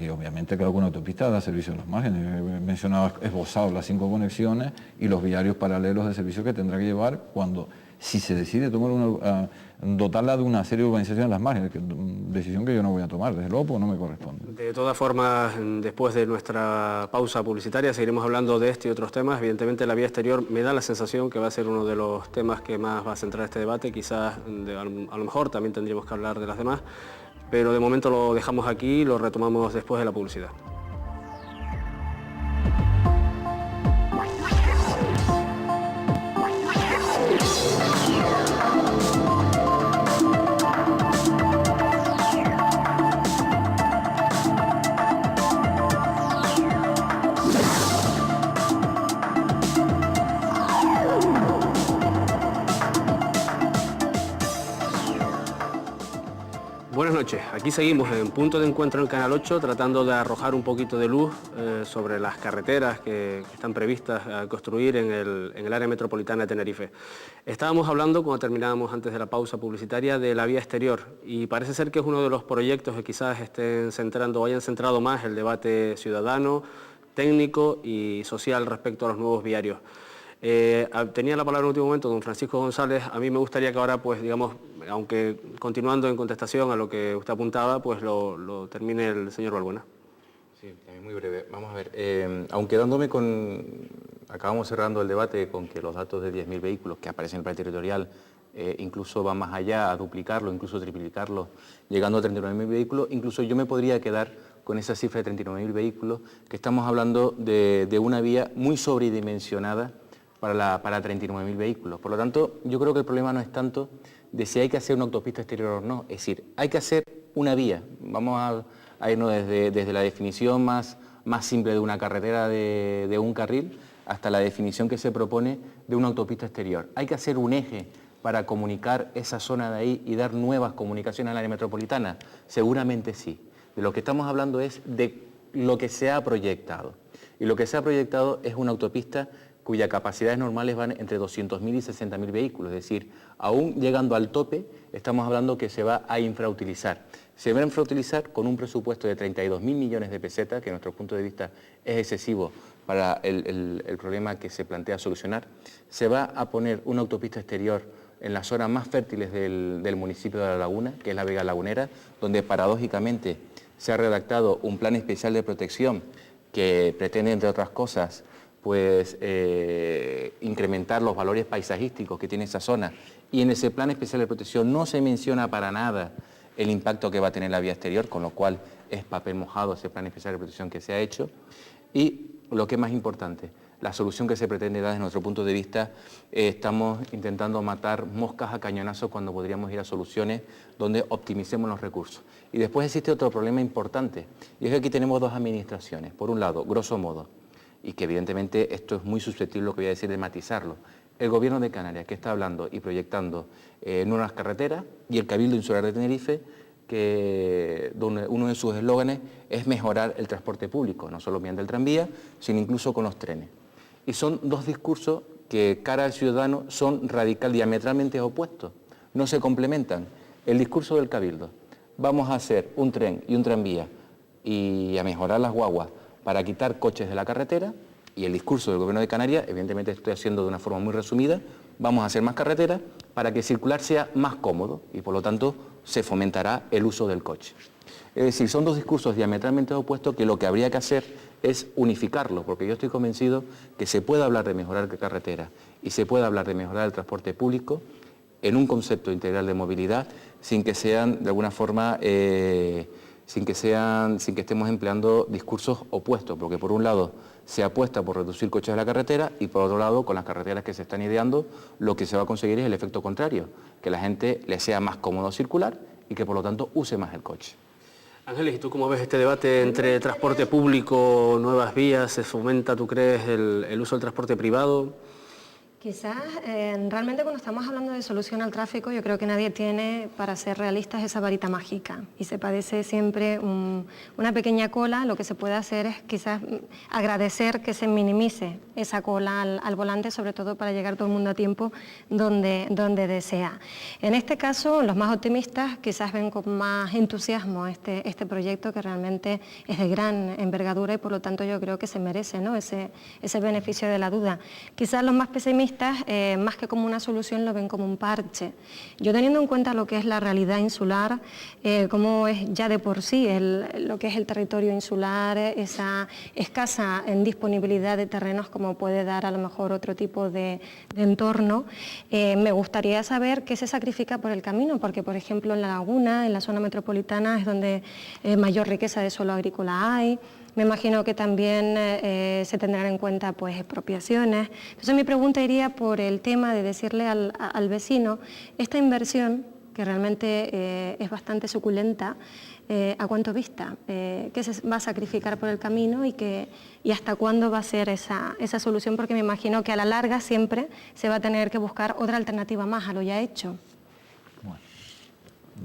Y obviamente claro que una autopista da servicio a las márgenes, he mencionado, esbozado las 5 conexiones y los viarios paralelos de servicio que tendrá que llevar cuando, si se decide tomar dotarla de una serie de urbanizaciones en las márgenes, que decisión que yo no voy a tomar, desde luego, porque no me corresponde. De todas formas, después de nuestra pausa publicitaria seguiremos hablando de este y otros temas. Evidentemente la vía exterior me da la sensación que va a ser uno de los temas que más va a centrar este debate, quizás a lo mejor también tendríamos que hablar de las demás, pero de momento lo dejamos aquí y lo retomamos después de la publicidad. Buenas noches. Aquí seguimos en Punto de Encuentro en el Canal 8 tratando de arrojar un poquito de luz sobre las carreteras que están previstas a construir en el área metropolitana de Tenerife. Estábamos hablando, cuando terminábamos antes de la pausa publicitaria, de la vía exterior y parece ser que es uno de los proyectos que quizás estén centrando o hayan centrado más el debate ciudadano, técnico y social respecto a los nuevos viarios. Tenía la palabra en el último momento don Francisco González. A mí me gustaría que ahora, pues digamos, aunque continuando en contestación a lo que usted apuntaba, pues lo termine el señor Balbuena. Sí, también muy breve. Vamos a ver, aunque acabamos cerrando el debate con que los datos de 10.000 vehículos que aparecen en el plan territorial incluso van más allá, a duplicarlo, incluso triplicarlo, llegando a 39.000 vehículos, incluso yo me podría quedar con esa cifra de 39.000 vehículos, que estamos hablando de una vía muy sobredimensionada para 39.000 vehículos. Por lo tanto, yo creo que el problema no es tanto de si hay que hacer una autopista exterior o no, es decir, hay que hacer una vía. Vamos a irnos desde la definición más simple de una carretera de un carril hasta la definición que se propone de una autopista exterior. Hay que hacer un eje para comunicar esa zona de ahí y dar nuevas comunicaciones al área metropolitana. Seguramente sí. De lo que estamos hablando es de lo que se ha proyectado. Y lo que se ha proyectado es una autopista cuyas capacidades normales van entre 200.000 y 60.000 vehículos, es decir, aún llegando al tope, estamos hablando que se va a infrautilizar. Se va a infrautilizar con un presupuesto de 32.000 millones de pesetas, que a nuestro punto de vista es excesivo para el problema que se plantea solucionar. Se va a poner una autopista exterior en las zonas más fértiles del municipio de La Laguna, que es la Vega Lagunera, donde paradójicamente se ha redactado un plan especial de protección que pretende, entre otras cosas, pues incrementar los valores paisajísticos que tiene esa zona, y en ese plan especial de protección no se menciona para nada el impacto que va a tener la vía exterior, con lo cual es papel mojado ese plan especial de protección que se ha hecho. Y lo que es más importante, la solución que se pretende dar desde nuestro punto de vista, estamos intentando matar moscas a cañonazos cuando podríamos ir a soluciones donde optimicemos los recursos. Y después existe otro problema importante, y es que aquí tenemos dos administraciones. Por un lado, grosso modo, y que evidentemente esto es muy susceptible, lo que voy a decir, de matizarlo, el Gobierno de Canarias, que está hablando y proyectando nuevas carreteras, y el Cabildo Insular de Tenerife, que uno de sus eslóganes es mejorar el transporte público, no solo mediante el tranvía, sino incluso con los trenes. Y son dos discursos que, cara al ciudadano, son diametralmente opuestos, no se complementan. El discurso del Cabildo, vamos a hacer un tren y un tranvía y a mejorar las guaguas para quitar coches de la carretera, y el discurso del Gobierno de Canarias, evidentemente estoy haciendo de una forma muy resumida, vamos a hacer más carreteras para que circular sea más cómodo y por lo tanto se fomentará el uso del coche. Es decir, son dos discursos diametralmente opuestos que lo que habría que hacer es unificarlos, porque yo estoy convencido que se puede hablar de mejorar la carretera y se puede hablar de mejorar el transporte público en un concepto integral de movilidad sin que sean de alguna forma sin que estemos empleando discursos opuestos, porque por un lado se apuesta por reducir coches de la carretera y por otro lado, con las carreteras que se están ideando, lo que se va a conseguir es el efecto contrario, que la gente le sea más cómodo circular y que por lo tanto use más el coche. Ángeles, ¿y tú cómo ves este debate entre transporte público, nuevas vías? ¿Se fomenta, tú crees, el uso del transporte privado? Quizás realmente cuando estamos hablando de solución al tráfico, yo creo que nadie tiene, para ser realistas, esa varita mágica y se padece siempre una pequeña cola. Lo que se puede hacer es quizás agradecer que se minimice esa cola al volante, sobre todo para llegar todo el mundo a tiempo donde desea. En este caso, los más optimistas quizás ven con más entusiasmo este proyecto, que realmente es de gran envergadura y por lo tanto yo creo que se merece, ¿no?, ese beneficio de la duda. Quizás los más pesimistas, más que como una solución, lo ven como un parche. Yo, teniendo en cuenta lo que es la realidad insular, cómo es ya de por sí lo que es el territorio insular, esa escasa disponibilidad de terrenos como puede dar a lo mejor otro tipo de entorno, me gustaría saber qué se sacrifica por el camino, porque por ejemplo en La Laguna, en la zona metropolitana, es donde mayor riqueza de suelo agrícola hay. Me imagino que también se tendrán en cuenta pues expropiaciones. Entonces mi pregunta iría por el tema de decirle al vecino, esta inversión, que realmente es bastante suculenta, ¿a cuánto vista? ¿Qué se va a sacrificar por el camino y hasta cuándo va a ser esa solución? Porque me imagino que a la larga siempre se va a tener que buscar otra alternativa más a lo ya hecho.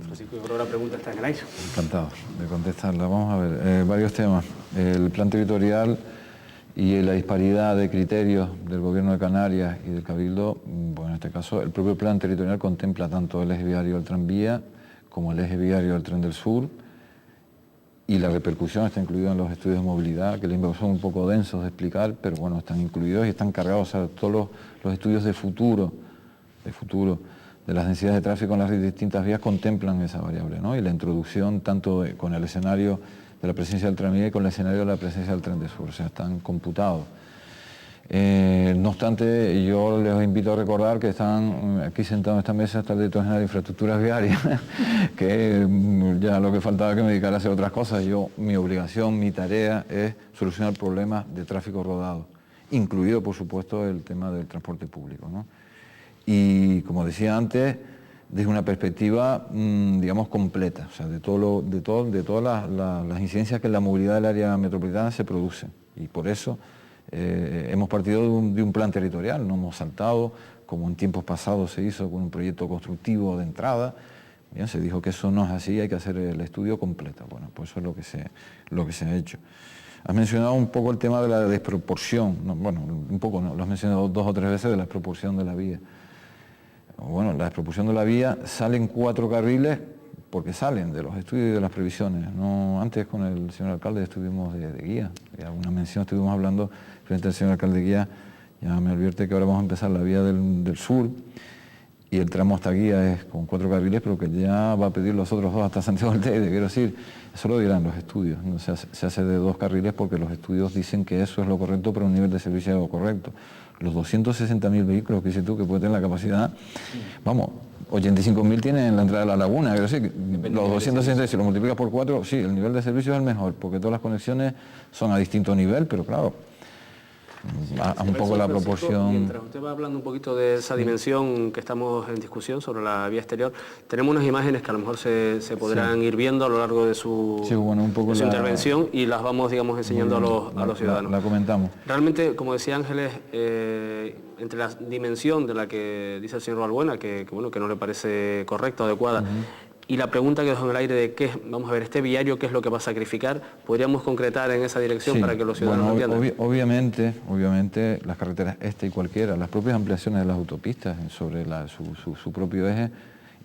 Francisco, yo creo que la pregunta está en el aire. Encantado de contestarla. Vamos a ver, varios temas. El plan territorial y la disparidad de criterios del Gobierno de Canarias y del Cabildo, bueno, en este caso el propio plan territorial contempla tanto el eje viario del tranvía como el eje viario del tren del sur, y la repercusión está incluida en los estudios de movilidad, que son un poco densos de explicar, pero bueno, están incluidos y están cargados, o sea, todos los estudios de futuro de las densidades de tráfico en las distintas vías contemplan esa variable, ¿no? Y la introducción tanto con el escenario de la presencia del tranvía y con el escenario de la presencia del tren del sur, o sea, están computados. No obstante, yo les invito a recordar que están aquí sentados en esta mesa está el director general de infraestructuras viarias, que ya lo que faltaba que me dedicara a hacer otras cosas. Mi obligación, mi tarea es solucionar problemas de tráfico rodado, incluido por supuesto el tema del transporte público, ¿no? Y como decía antes, desde una perspectiva, digamos, completa, o sea, de todas las incidencias que en la movilidad del área metropolitana se producen. Y por eso hemos partido de un plan territorial, no hemos saltado, como en tiempos pasados se hizo con un proyecto constructivo de entrada. Bien, se dijo que eso no es así, hay que hacer el estudio completo. Bueno, pues eso es lo que se ha hecho. Has mencionado un poco el tema de la desproporción, no, bueno, un poco no, lo has mencionado 2 o 3 veces de la desproporción de la vía. Bueno, la desproporción de la vía, salen 4 carriles porque salen de los estudios y de las previsiones. No, antes con el señor alcalde estuvimos de guía, y alguna mención estuvimos hablando frente al señor alcalde de guía, ya me advierte que ahora vamos a empezar la vía del sur, y el tramo hasta guía es con 4 carriles, pero que ya va a pedir los otros 2 hasta Santiago del Teide, quiero decir, eso lo dirán los estudios, ¿no? Se hace de 2 carriles porque los estudios dicen que eso es lo correcto, pero un nivel de servicio es lo correcto. Los 260.000 vehículos que dices tú que puede tener la capacidad, vamos, 85.000 tienen en la entrada de la laguna, quiero decir, los 260, si lo multiplicas por 4, sí, el nivel de servicio es el mejor, porque todas las conexiones son a distinto nivel, pero claro, a un poco la proporción. Mientras usted va hablando un poquito de esa dimensión que estamos en discusión sobre la vía exterior, tenemos unas imágenes que a lo mejor se podrán ir viendo a lo largo de su, un poco de su intervención, y las vamos, digamos, enseñando a los ciudadanos. La comentamos. Realmente, como decía Ángeles, entre la dimensión de la que dice el señor Balbuena, que no le parece correcta o adecuada, y la pregunta que dejó en el aire de qué, vamos a ver, este viario, qué es lo que va a sacrificar, ¿podríamos concretar en esa dirección para que los ciudadanos entiendan? Obviamente las carreteras esta y cualquiera, las propias ampliaciones de las autopistas sobre su propio eje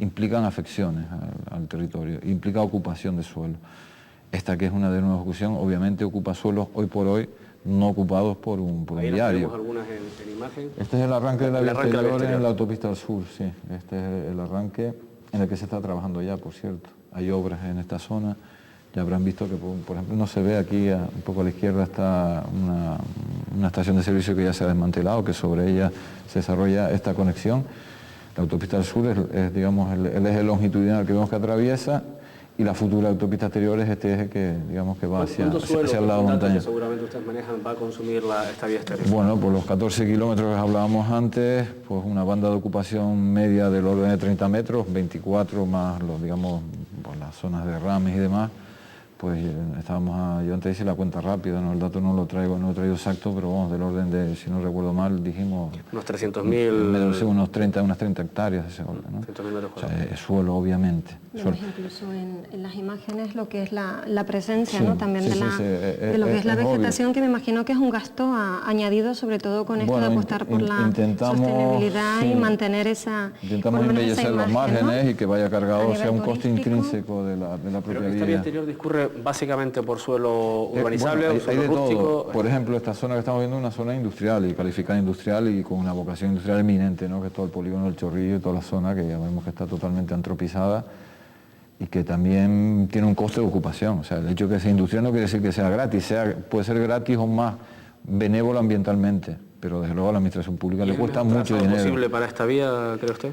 implican afecciones al territorio, implica ocupación de suelo. Esta, que es una de nueva ejecución, obviamente ocupa suelos hoy por hoy no ocupados por un viario. Tenemos algunas en imagen. Este es el arranque de la vía exterior en la autopista del sur, sí. Este es el arranque en el que se está trabajando ya, por cierto. Hay obras en esta zona, ya habrán visto que, por ejemplo, no se ve aquí, un poco a la izquierda está una estación de servicio que ya se ha desmantelado, que sobre ella se desarrolla esta conexión. La autopista del sur es digamos, el eje longitudinal que vemos que atraviesa, y la futura autopista exterior es este eje que, digamos, que va hacia el lado montaña. Seguramente ustedes manejan, va a consumir esta vía exterior. Bueno, por los 14 kilómetros que hablábamos antes, pues una banda de ocupación media del orden de 30 metros, 24 más digamos, pues las zonas de rames y demás, pues estábamos yo antes hice la cuenta rápida, ¿no? El dato no lo traído exacto, pero vamos, del orden de, si no recuerdo mal, dijimos unos 300.000, unas 30 hectáreas de ese orden, ¿no? 300.000 metros cuadrados. O sea, es suelo, obviamente. Vemos incluso en las imágenes lo que es la presencia, ¿no? También de lo que es la vegetación, obvio. Que me imagino que es un gasto añadido, sobre todo con esto de apostar por la sostenibilidad y mantener esa... Intentamos embellecer los márgenes, ¿no? Y que vaya cargado, o sea, un costo intrínseco de la propia vía. ¿Esta vía exterior discurre básicamente por suelo urbanizable o suelo rústico? Por ejemplo, esta zona que estamos viendo es una zona industrial, y calificada industrial y con una vocación industrial eminente, ¿no? Que es todo el polígono del Chorrillo y toda la zona, que ya vemos que está totalmente antropizada y que también tiene un coste de ocupación. O sea, el hecho de que sea industrial no quiere decir que sea gratis, puede ser gratis o más benévolo ambientalmente, pero desde luego a la administración pública le cuesta mucho dinero. ¿Es posible para esta vía, cree usted?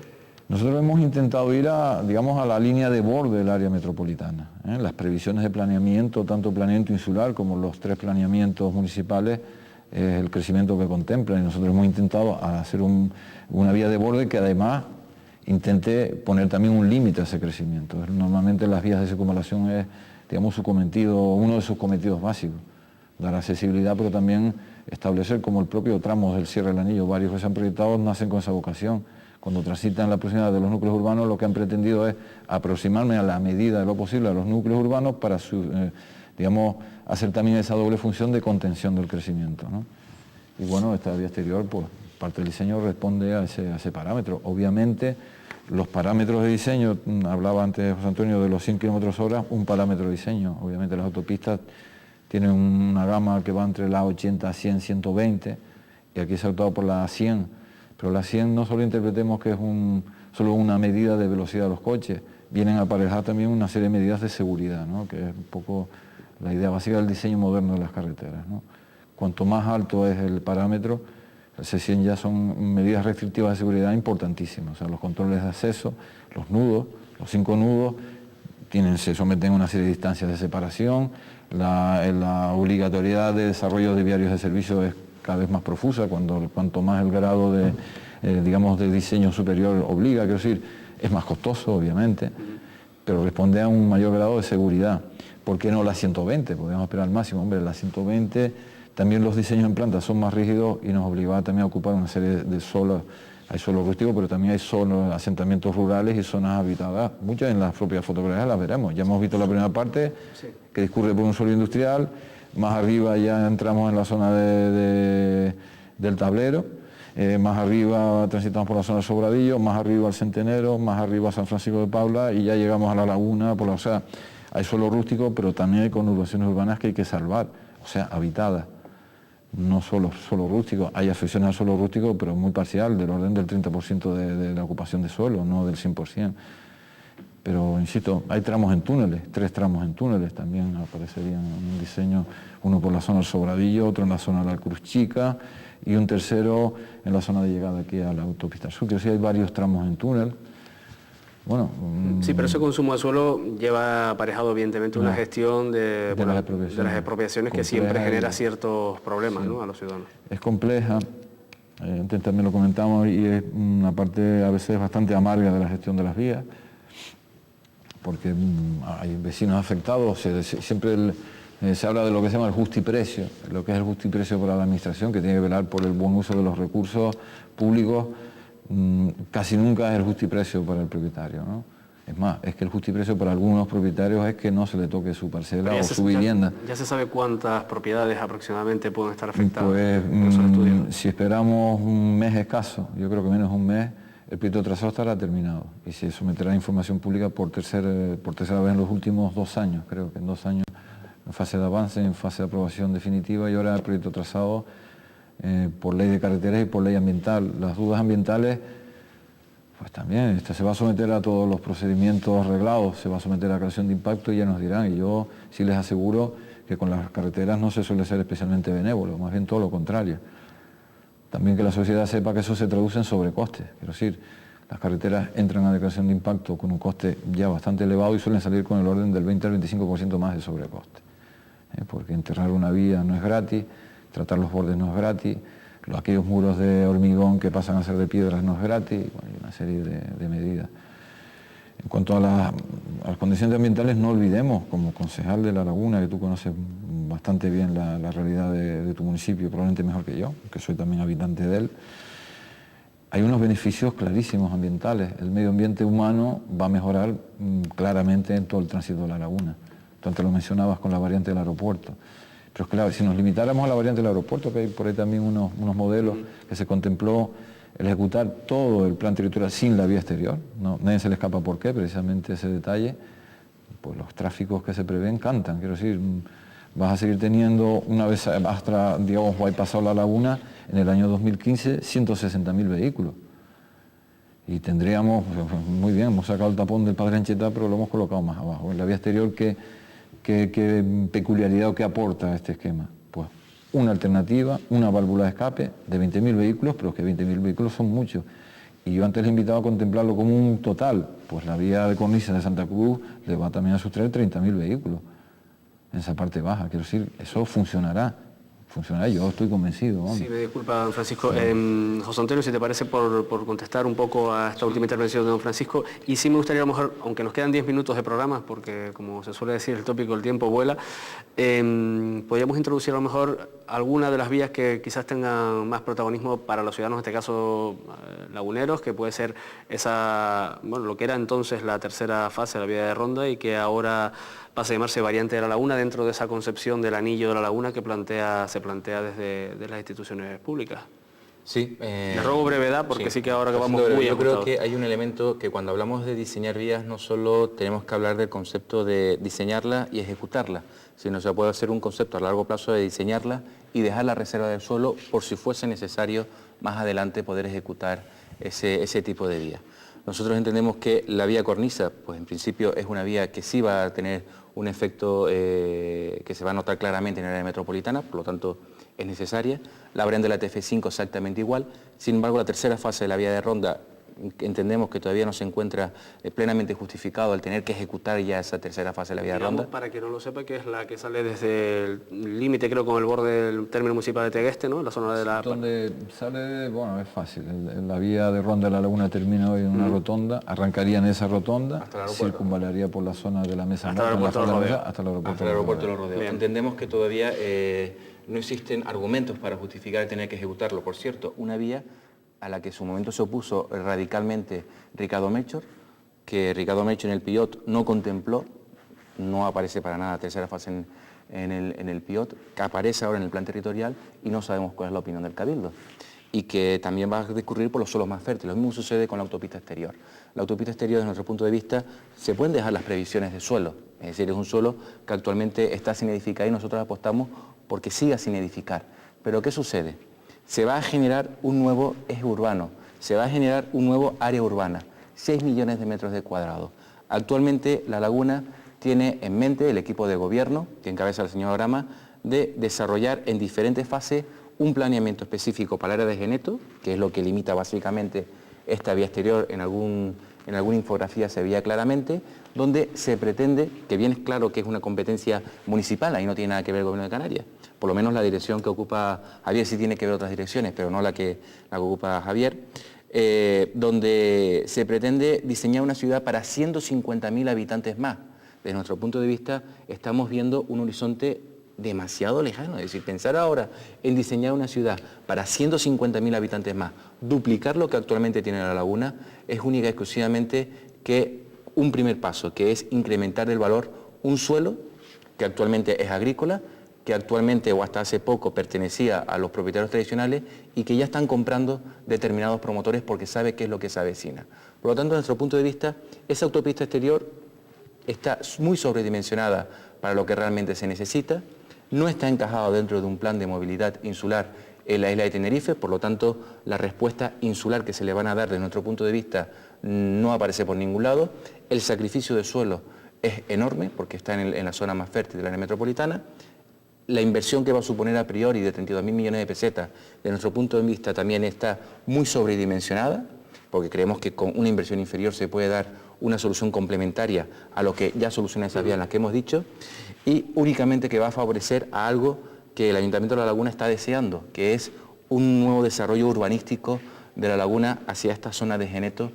Nosotros hemos intentado ir a la línea de borde del área metropolitana. Las previsiones de planeamiento, tanto planeamiento insular como los 3 planeamientos municipales, es el crecimiento que contemplan, y nosotros hemos intentado hacer una vía de borde que además intente poner también un límite a ese crecimiento. Normalmente las vías de circunvalación es, digamos, uno de sus cometidos básicos, dar accesibilidad, pero también establecer, como el propio tramo del cierre del anillo, varios que se han proyectado nacen con esa vocación, cuando transitan la proximidad de los núcleos urbanos, lo que han pretendido es aproximarme a la medida de lo posible a los núcleos urbanos para, digamos, hacer también esa doble función de contención del crecimiento, ¿no? Y bueno, esta vía exterior, pues parte del diseño responde a ese parámetro. Obviamente, los parámetros de diseño, hablaba antes José Antonio de los 100 km/h, un parámetro de diseño. Obviamente las autopistas tienen una gama que va entre la 80, 100, 120, y aquí se ha optado por la 100. Pero la 100 no solo interpretemos que es solo una medida de velocidad de los coches, vienen a aparejar también una serie de medidas de seguridad, ¿no? Que es un poco la idea básica del diseño moderno de las carreteras, ¿no? Cuanto más alto es el parámetro, el C100 ya son medidas restrictivas de seguridad importantísimas. O sea, los controles de acceso, los nudos, los 5 nudos, se someten a una serie de distancias de separación, la obligatoriedad de desarrollo de viarios de servicio es cada vez más profusa, cuanto más el grado de, digamos, de diseño superior obliga, quiero decir, es más costoso, obviamente, pero responde a un mayor grado de seguridad. ¿Por qué no la 120? Podemos esperar al máximo. Hombre, la 120, también los diseños en planta son más rígidos y nos obligaba también a ocupar una serie de suelos. Hay suelo rústico, pero también hay zonas, asentamientos rurales y zonas habitadas. Muchas en las propias fotografías las veremos. Ya hemos visto la primera parte, sí, que discurre por un suelo industrial. Más arriba ya entramos en la zona del Tablero. Más arriba transitamos por la zona del Sobradillo, más arriba al Centenero, más arriba a San Francisco de Paula y ya llegamos a la laguna. O sea, hay suelo rústico, pero también hay conurbaciones urbanas que hay que salvar, o sea, habitadas. No solo suelo rústico, hay afecciones al suelo rústico, pero muy parcial, del orden del 30% de la ocupación de suelo, no del 100%. Pero, insisto, hay tramos en túneles, 3 tramos en túneles también aparecerían en un diseño, uno por la zona del Sobradillo, otro en la zona de la Cruz Chica y un tercero en la zona de llegada aquí a la autopista sur. Quiero decir, hay varios tramos en túnel. Bueno, sí, pero ese consumo de suelo lleva aparejado evidentemente una gestión de las expropiaciones que siempre genera ciertos problemas, sí, ¿no?, a los ciudadanos. Es compleja, antes también lo comentamos, y es una parte a veces bastante amarga de la gestión de las vías, porque hay vecinos afectados, siempre se habla de lo que se llama el justiprecio, lo que es el justiprecio para la administración, que tiene que velar por el buen uso de los recursos públicos. Casi nunca es el justiprecio para el propietario, ¿no? Es más, es que el justiprecio para algunos propietarios es que no se le toque su parcela o su vivienda. ¿Ya se sabe cuántas propiedades aproximadamente pueden estar afectadas? Pues si esperamos un mes escaso, yo creo que menos de un mes, el proyecto trazado estará terminado y se someterá a información pública por tercera vez en los últimos 2 años, creo que en 2 años, en fase de avance, en fase de aprobación definitiva, y ahora el proyecto trazado por ley de carreteras y por ley ambiental. Las dudas ambientales, pues también se va a someter a todos los procedimientos reglados, se va a someter a la creación de impacto y ya nos dirán. Y yo sí les aseguro que con las carreteras no se suele ser especialmente benévolo, más bien todo lo contrario. También que la sociedad sepa que eso se traduce en sobrecostes. Quiero decir, las carreteras entran a declaración de impacto con un coste ya bastante elevado y suelen salir con el orden del 20 al 25% más de sobrecoste. Porque enterrar una vía no es gratis, tratar los bordes no es gratis, aquellos muros de hormigón que pasan a ser de piedras no es gratis, hay una serie de medidas. En cuanto a las condiciones ambientales, no olvidemos, como concejal de La Laguna, que tú conoces bastante bien la realidad de tu municipio, probablemente mejor que yo, que soy también habitante de él, hay unos beneficios clarísimos ambientales. El medio ambiente humano va a mejorar claramente en todo el tránsito de La Laguna. Tú antes lo mencionabas con la variante del aeropuerto. Pero claro, si nos limitáramos a la variante del aeropuerto, que hay por ahí también unos modelos que se contempló el ejecutar todo el plan territorial sin la vía exterior, no, nadie se le escapa por qué, precisamente ese detalle, pues los tráficos que se prevén cantan, quiero decir, vas a seguir teniendo, una vez hasta, digamos, pasado La Laguna, en el año 2015, 160.000 vehículos. Y tendríamos, muy bien, hemos sacado el tapón del Padre Anchieta, pero lo hemos colocado más abajo. En la vía exterior, ¿qué peculiaridad o qué aporta a este esquema? Pues una alternativa, una válvula de escape de 20.000 vehículos, pero es que 20.000 vehículos son muchos. Y yo antes le invitaba a contemplarlo como un total, pues la vía de cornisa de Santa Cruz le va también a sustraer 30.000 vehículos en esa parte baja. Quiero decir, eso funcionará. funcionará, yo estoy convencido. Vamos. Sí, me disculpa, don Francisco. José Antonio, si te parece, por contestar un poco a esta última intervención de don Francisco, y sí me gustaría a lo mejor, aunque nos quedan 10 minutos de programa, porque como se suele decir el tópico, el tiempo vuela, podríamos introducir a lo mejor alguna de las vías que quizás tengan más protagonismo para los ciudadanos, en este caso laguneros, que puede ser esa, bueno, lo que era entonces la tercera fase de la vía de Ronda y que ahora pasa a llamarse variante de la laguna dentro de esa concepción del anillo de la laguna que se plantea desde las instituciones públicas. Sí. Les ruego brevedad porque sí que ahora que vamos muy Yo creo ajustados. que hay un elemento que cuando hablamos de diseñar vías no solo tenemos que hablar del concepto de diseñarla y ejecutarla, sino se puede hacer un concepto a largo plazo de diseñarla y dejar la reserva del suelo por si fuese necesario más adelante poder ejecutar ese tipo de vía. Nosotros entendemos que la vía cornisa, pues en principio es una vía que sí va a tener un efecto que se va a notar claramente en el área metropolitana, por lo tanto es necesaria. La variante de la TF5 exactamente igual. Sin embargo, la tercera fase de la vía de Ronda entendemos que todavía no se encuentra plenamente justificado al tener que ejecutar ya esa tercera fase de la vía de Ronda. Para quien no lo sepa, que es la que sale desde el límite, creo, con el borde del término municipal de Tegueste, ¿no? La zona de la... Donde sale, bueno, es fácil. La vía de Ronda de la Laguna termina hoy en una rotonda, arrancaría en esa rotonda, circunvalaría por la zona de la Mesa hasta el aeropuerto de hasta el aeropuerto de los Rodeos. Entendemos que todavía no existen argumentos para justificar tener que ejecutarlo. Por cierto, una vía a la que en su momento se opuso radicalmente Ricardo Melchor, que Ricardo Melchor en el PIOT no contempló, no aparece para nada tercera fase en el PIOT, que aparece ahora en el plan territorial y no sabemos cuál es la opinión del Cabildo. Y que también va a discurrir por los suelos más fértiles. Lo mismo sucede con la autopista exterior. La autopista exterior, desde nuestro punto de vista, se pueden dejar las previsiones de suelo. Es decir, es un suelo que actualmente está sin edificar y nosotros apostamos porque siga sin edificar. Pero ¿qué sucede? Se va a generar un nuevo eje urbano, se va a generar un nuevo área urbana, 6 millones de metros de cuadrado. Actualmente la laguna tiene en mente el equipo de gobierno, que encabeza el señor Grama, de desarrollar en diferentes fases un planeamiento específico para el área de Geneto, que es lo que limita básicamente esta vía exterior, en alguna infografía se veía claramente, donde se pretende, que bien es claro que es una competencia municipal, ahí no tiene nada que ver el Gobierno de Canarias, por lo menos la dirección que ocupa Javier sí tiene que ver otras direcciones, pero no la que ocupa Javier, donde se pretende diseñar una ciudad para 150.000 habitantes más. Desde nuestro punto de vista estamos viendo un horizonte demasiado lejano, es decir, pensar ahora en diseñar una ciudad para 150.000 habitantes más, duplicar lo que actualmente tiene la laguna, es única y exclusivamente que un primer paso, que es incrementar el valor un suelo que actualmente es agrícola, que actualmente o hasta hace poco pertenecía a los propietarios tradicionales y que ya están comprando determinados promotores porque sabe qué es lo que se avecina. Por lo tanto, desde nuestro punto de vista, esa autopista exterior está muy sobredimensionada para lo que realmente se necesita, no está encajado dentro de un plan de movilidad insular en la isla de Tenerife, por lo tanto, la respuesta insular que se le van a dar desde nuestro punto de vista no aparece por ningún lado. El sacrificio de suelo es enorme porque está en la zona más fértil de la área metropolitana. La inversión que va a suponer a priori de 32.000 millones de pesetas, de nuestro punto de vista, también está muy sobredimensionada, porque creemos que con una inversión inferior se puede dar una solución complementaria a lo que ya soluciona esas vías en las que hemos dicho, y únicamente que va a favorecer a algo que el Ayuntamiento de La Laguna está deseando, que es un nuevo desarrollo urbanístico de La Laguna hacia esta zona de Geneto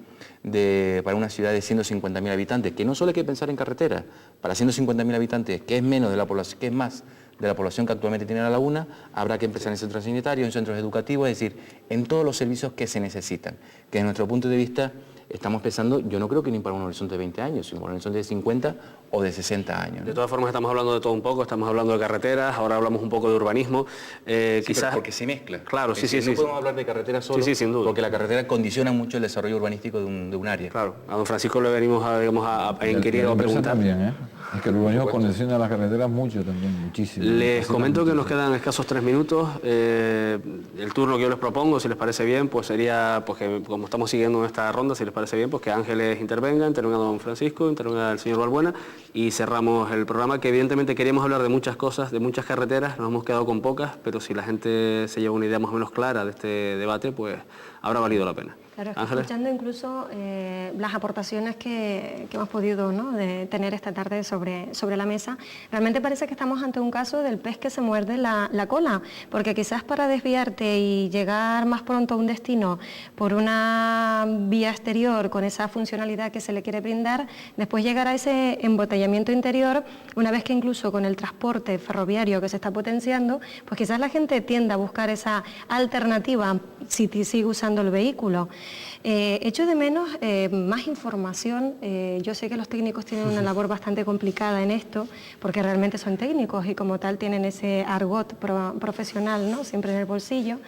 para una ciudad de 150.000 habitantes, que no solo hay que pensar en carretera, para 150.000 habitantes, que es menos de la población, que es más de la población que actualmente tiene La Laguna, habrá que empezar en centros sanitarios, en centros educativos, es decir, en todos los servicios que se necesitan, que desde nuestro punto de vista estamos pensando, yo no creo que ni para un horizonte de 20 años, sino para un horizonte de 50 o de 60 años, ¿no? De todas formas estamos hablando de todo un poco, estamos hablando de carreteras, ahora hablamos un poco de urbanismo, sí, quizás... porque se mezcla. Claro, sí. No podemos hablar de carreteras solo, sin duda. porque la carretera condiciona mucho el desarrollo urbanístico de un área. Claro, a don Francisco le venimos a inquirir o a preguntar. También, ¿eh? Es que el urbanismo condiciona las carreteras mucho también, muchísimo. Les comento que nos quedan escasos 3 minutos. El turno que yo les propongo, si les parece bien, pues sería, pues que como estamos siguiendo en esta ronda, si les parece bien, pues que Ángeles intervenga, intervenga don Francisco, intervenga el señor Balbuena y cerramos el programa, que evidentemente queríamos hablar de muchas cosas, de muchas carreteras, nos hemos quedado con pocas, pero si la gente se lleva una idea más o menos clara de este debate, pues habrá valido la pena. Claro, Ángeles. escuchando incluso las aportaciones que hemos podido, ¿no?, de tener esta tarde sobre sobre la mesa, realmente parece que estamos ante un caso del pez que se muerde la cola, porque quizás para desviarte y llegar más pronto a un destino por una vía exterior con esa funcionalidad que se le quiere brindar, después llegar a ese embotellamiento interior, una vez que incluso con el transporte ferroviario que se está potenciando, pues quizás la gente tienda a buscar esa alternativa si sigue usando el vehículo. Echo de menos más información. Yo sé que los técnicos tienen una labor bastante complicada en esto, porque realmente son técnicos y como tal tienen ese argot profesional, ¿no?, siempre en el bolsillo,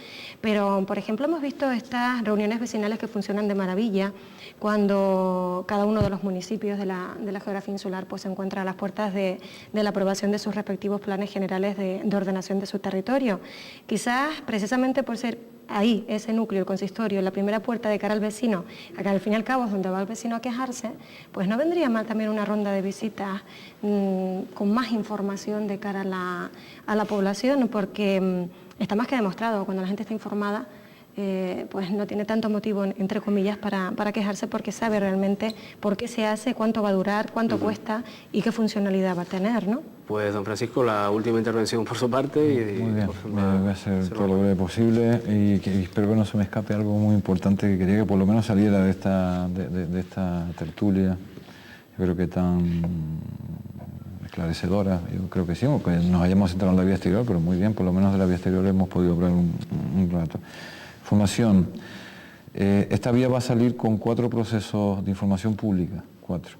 pero por ejemplo hemos visto estas reuniones vecinales que funcionan de maravilla cuando cada uno de los municipios de la geografía insular pues se encuentra a las puertas de la aprobación de sus respectivos planes generales de ordenación de su territorio. Quizás precisamente por ser ahí, ese núcleo, el consistorio, la primera puerta de cara al vecino, acá al fin y al cabo es donde va el vecino a quejarse, pues no vendría mal también una ronda de visitas con más información de cara a la población, porque está más que demostrado, cuando la gente está informada, pues no tiene tanto motivo, entre comillas, para quejarse, porque sabe realmente por qué se hace, cuánto va a durar, cuánto cuesta y qué funcionalidad va a tener, ¿no? Pues don Francisco, la última intervención por su parte. Muy bien, voy a hacer todo lo breve posible y espero que no se me escape algo muy importante que quería que por lo menos saliera de esta tertulia. Yo creo que tan esclarecedora, yo creo que sí, aunque nos hayamos centrado en la vía exterior, pero muy bien, por lo menos de la vía exterior hemos podido hablar un rato. Formación. Esta vía va a salir con 4 procesos de información pública, 4.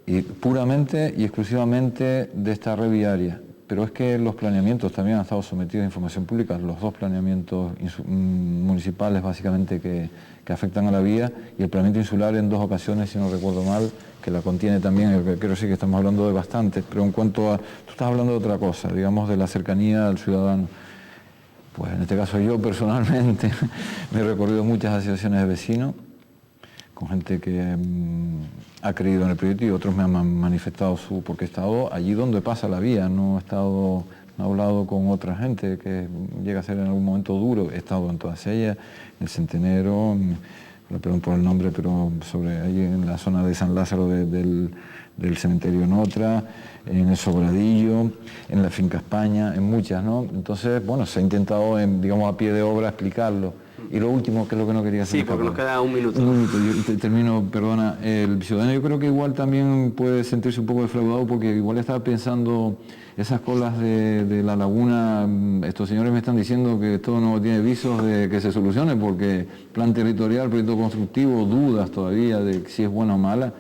Y puramente y exclusivamente de esta red viaria. Pero es que los planeamientos también han estado sometidos a información pública, los 2 planeamientos municipales básicamente que afectan a la vía, y el planeamiento insular en 2 ocasiones, si no recuerdo mal, que la contiene también, creo sí que estamos hablando de bastante. Pero en cuanto a, tú estás hablando de otra cosa, digamos de la cercanía al ciudadano. Pues en este caso yo personalmente me he recorrido muchas asociaciones de vecinos, con gente que ha creído en el proyecto y otros me han manifestado porque he estado allí donde pasa la vía, no he hablado con otra gente que llega a ser en algún momento duro, he estado en todas ellas, en el Centenero, perdón por el nombre, pero ahí en la zona de San Lázaro del cementerio en otra, en el Sobradillo, en la Finca España, en muchas, ¿no? Entonces, bueno, se ha intentado, digamos, a pie de obra explicarlo. Y lo último, que es lo que no quería hacer. Sí, porque nos queda un minuto. Un minuto, yo termino, perdona. El ciudadano yo creo que igual también puede sentirse un poco defraudado porque igual estaba pensando, esas colas de la laguna, estos señores me están diciendo que esto no tiene visos de que se solucione porque plan territorial, proyecto constructivo, dudas todavía de si es buena o mala.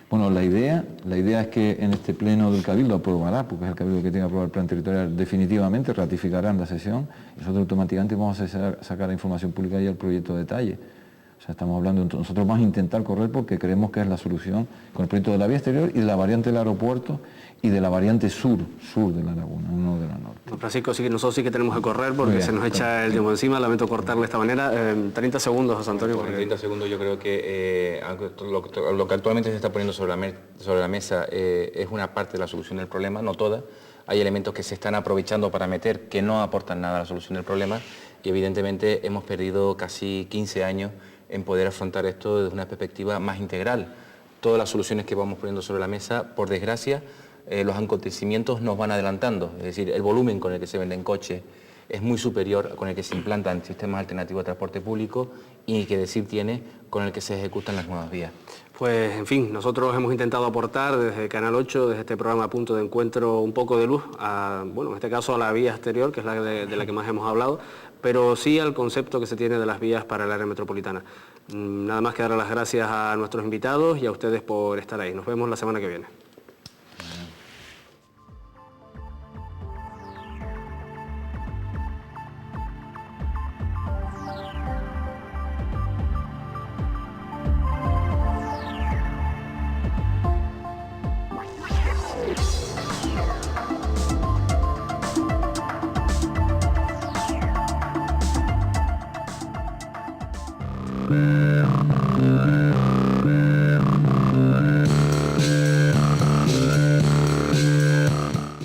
Bueno, la idea es que en este pleno del Cabildo aprobará, porque es el Cabildo que tiene que aprobar el plan territorial definitivamente, ratificarán la sesión, y nosotros automáticamente vamos a sacar la información pública y el proyecto de detalle. O sea, estamos hablando, nosotros vamos a intentar correr porque creemos que es la solución con el proyecto de la vía exterior y de la variante del aeropuerto y de la variante sur de la laguna, no de la norte. Don Francisco, nosotros sí que tenemos que correr porque se nos echa el tiempo encima, lamento cortarle de esta manera. 30 segundos, José Antonio. Porque... 30 segundos yo creo que lo que actualmente se está poniendo sobre la mesa es una parte de la solución del problema, no toda. Hay elementos que se están aprovechando para meter que no aportan nada a la solución del problema y evidentemente hemos perdido casi 15 años en poder afrontar esto desde una perspectiva más integral. Todas las soluciones que vamos poniendo sobre la mesa, por desgracia, los acontecimientos nos van adelantando, es decir, el volumen con el que se venden coches es muy superior con el que se implantan sistemas alternativos de transporte público y que decir tiene con el que se ejecutan las nuevas vías. Pues, en fin, nosotros hemos intentado aportar desde Canal 8, desde este programa Punto de Encuentro, un poco de luz, bueno, en este caso a la vía exterior, que es la de la que más hemos hablado, pero sí al concepto que se tiene de las vías para el área metropolitana. Nada más que dar las gracias a nuestros invitados y a ustedes por estar ahí. Nos vemos la semana que viene. Bye.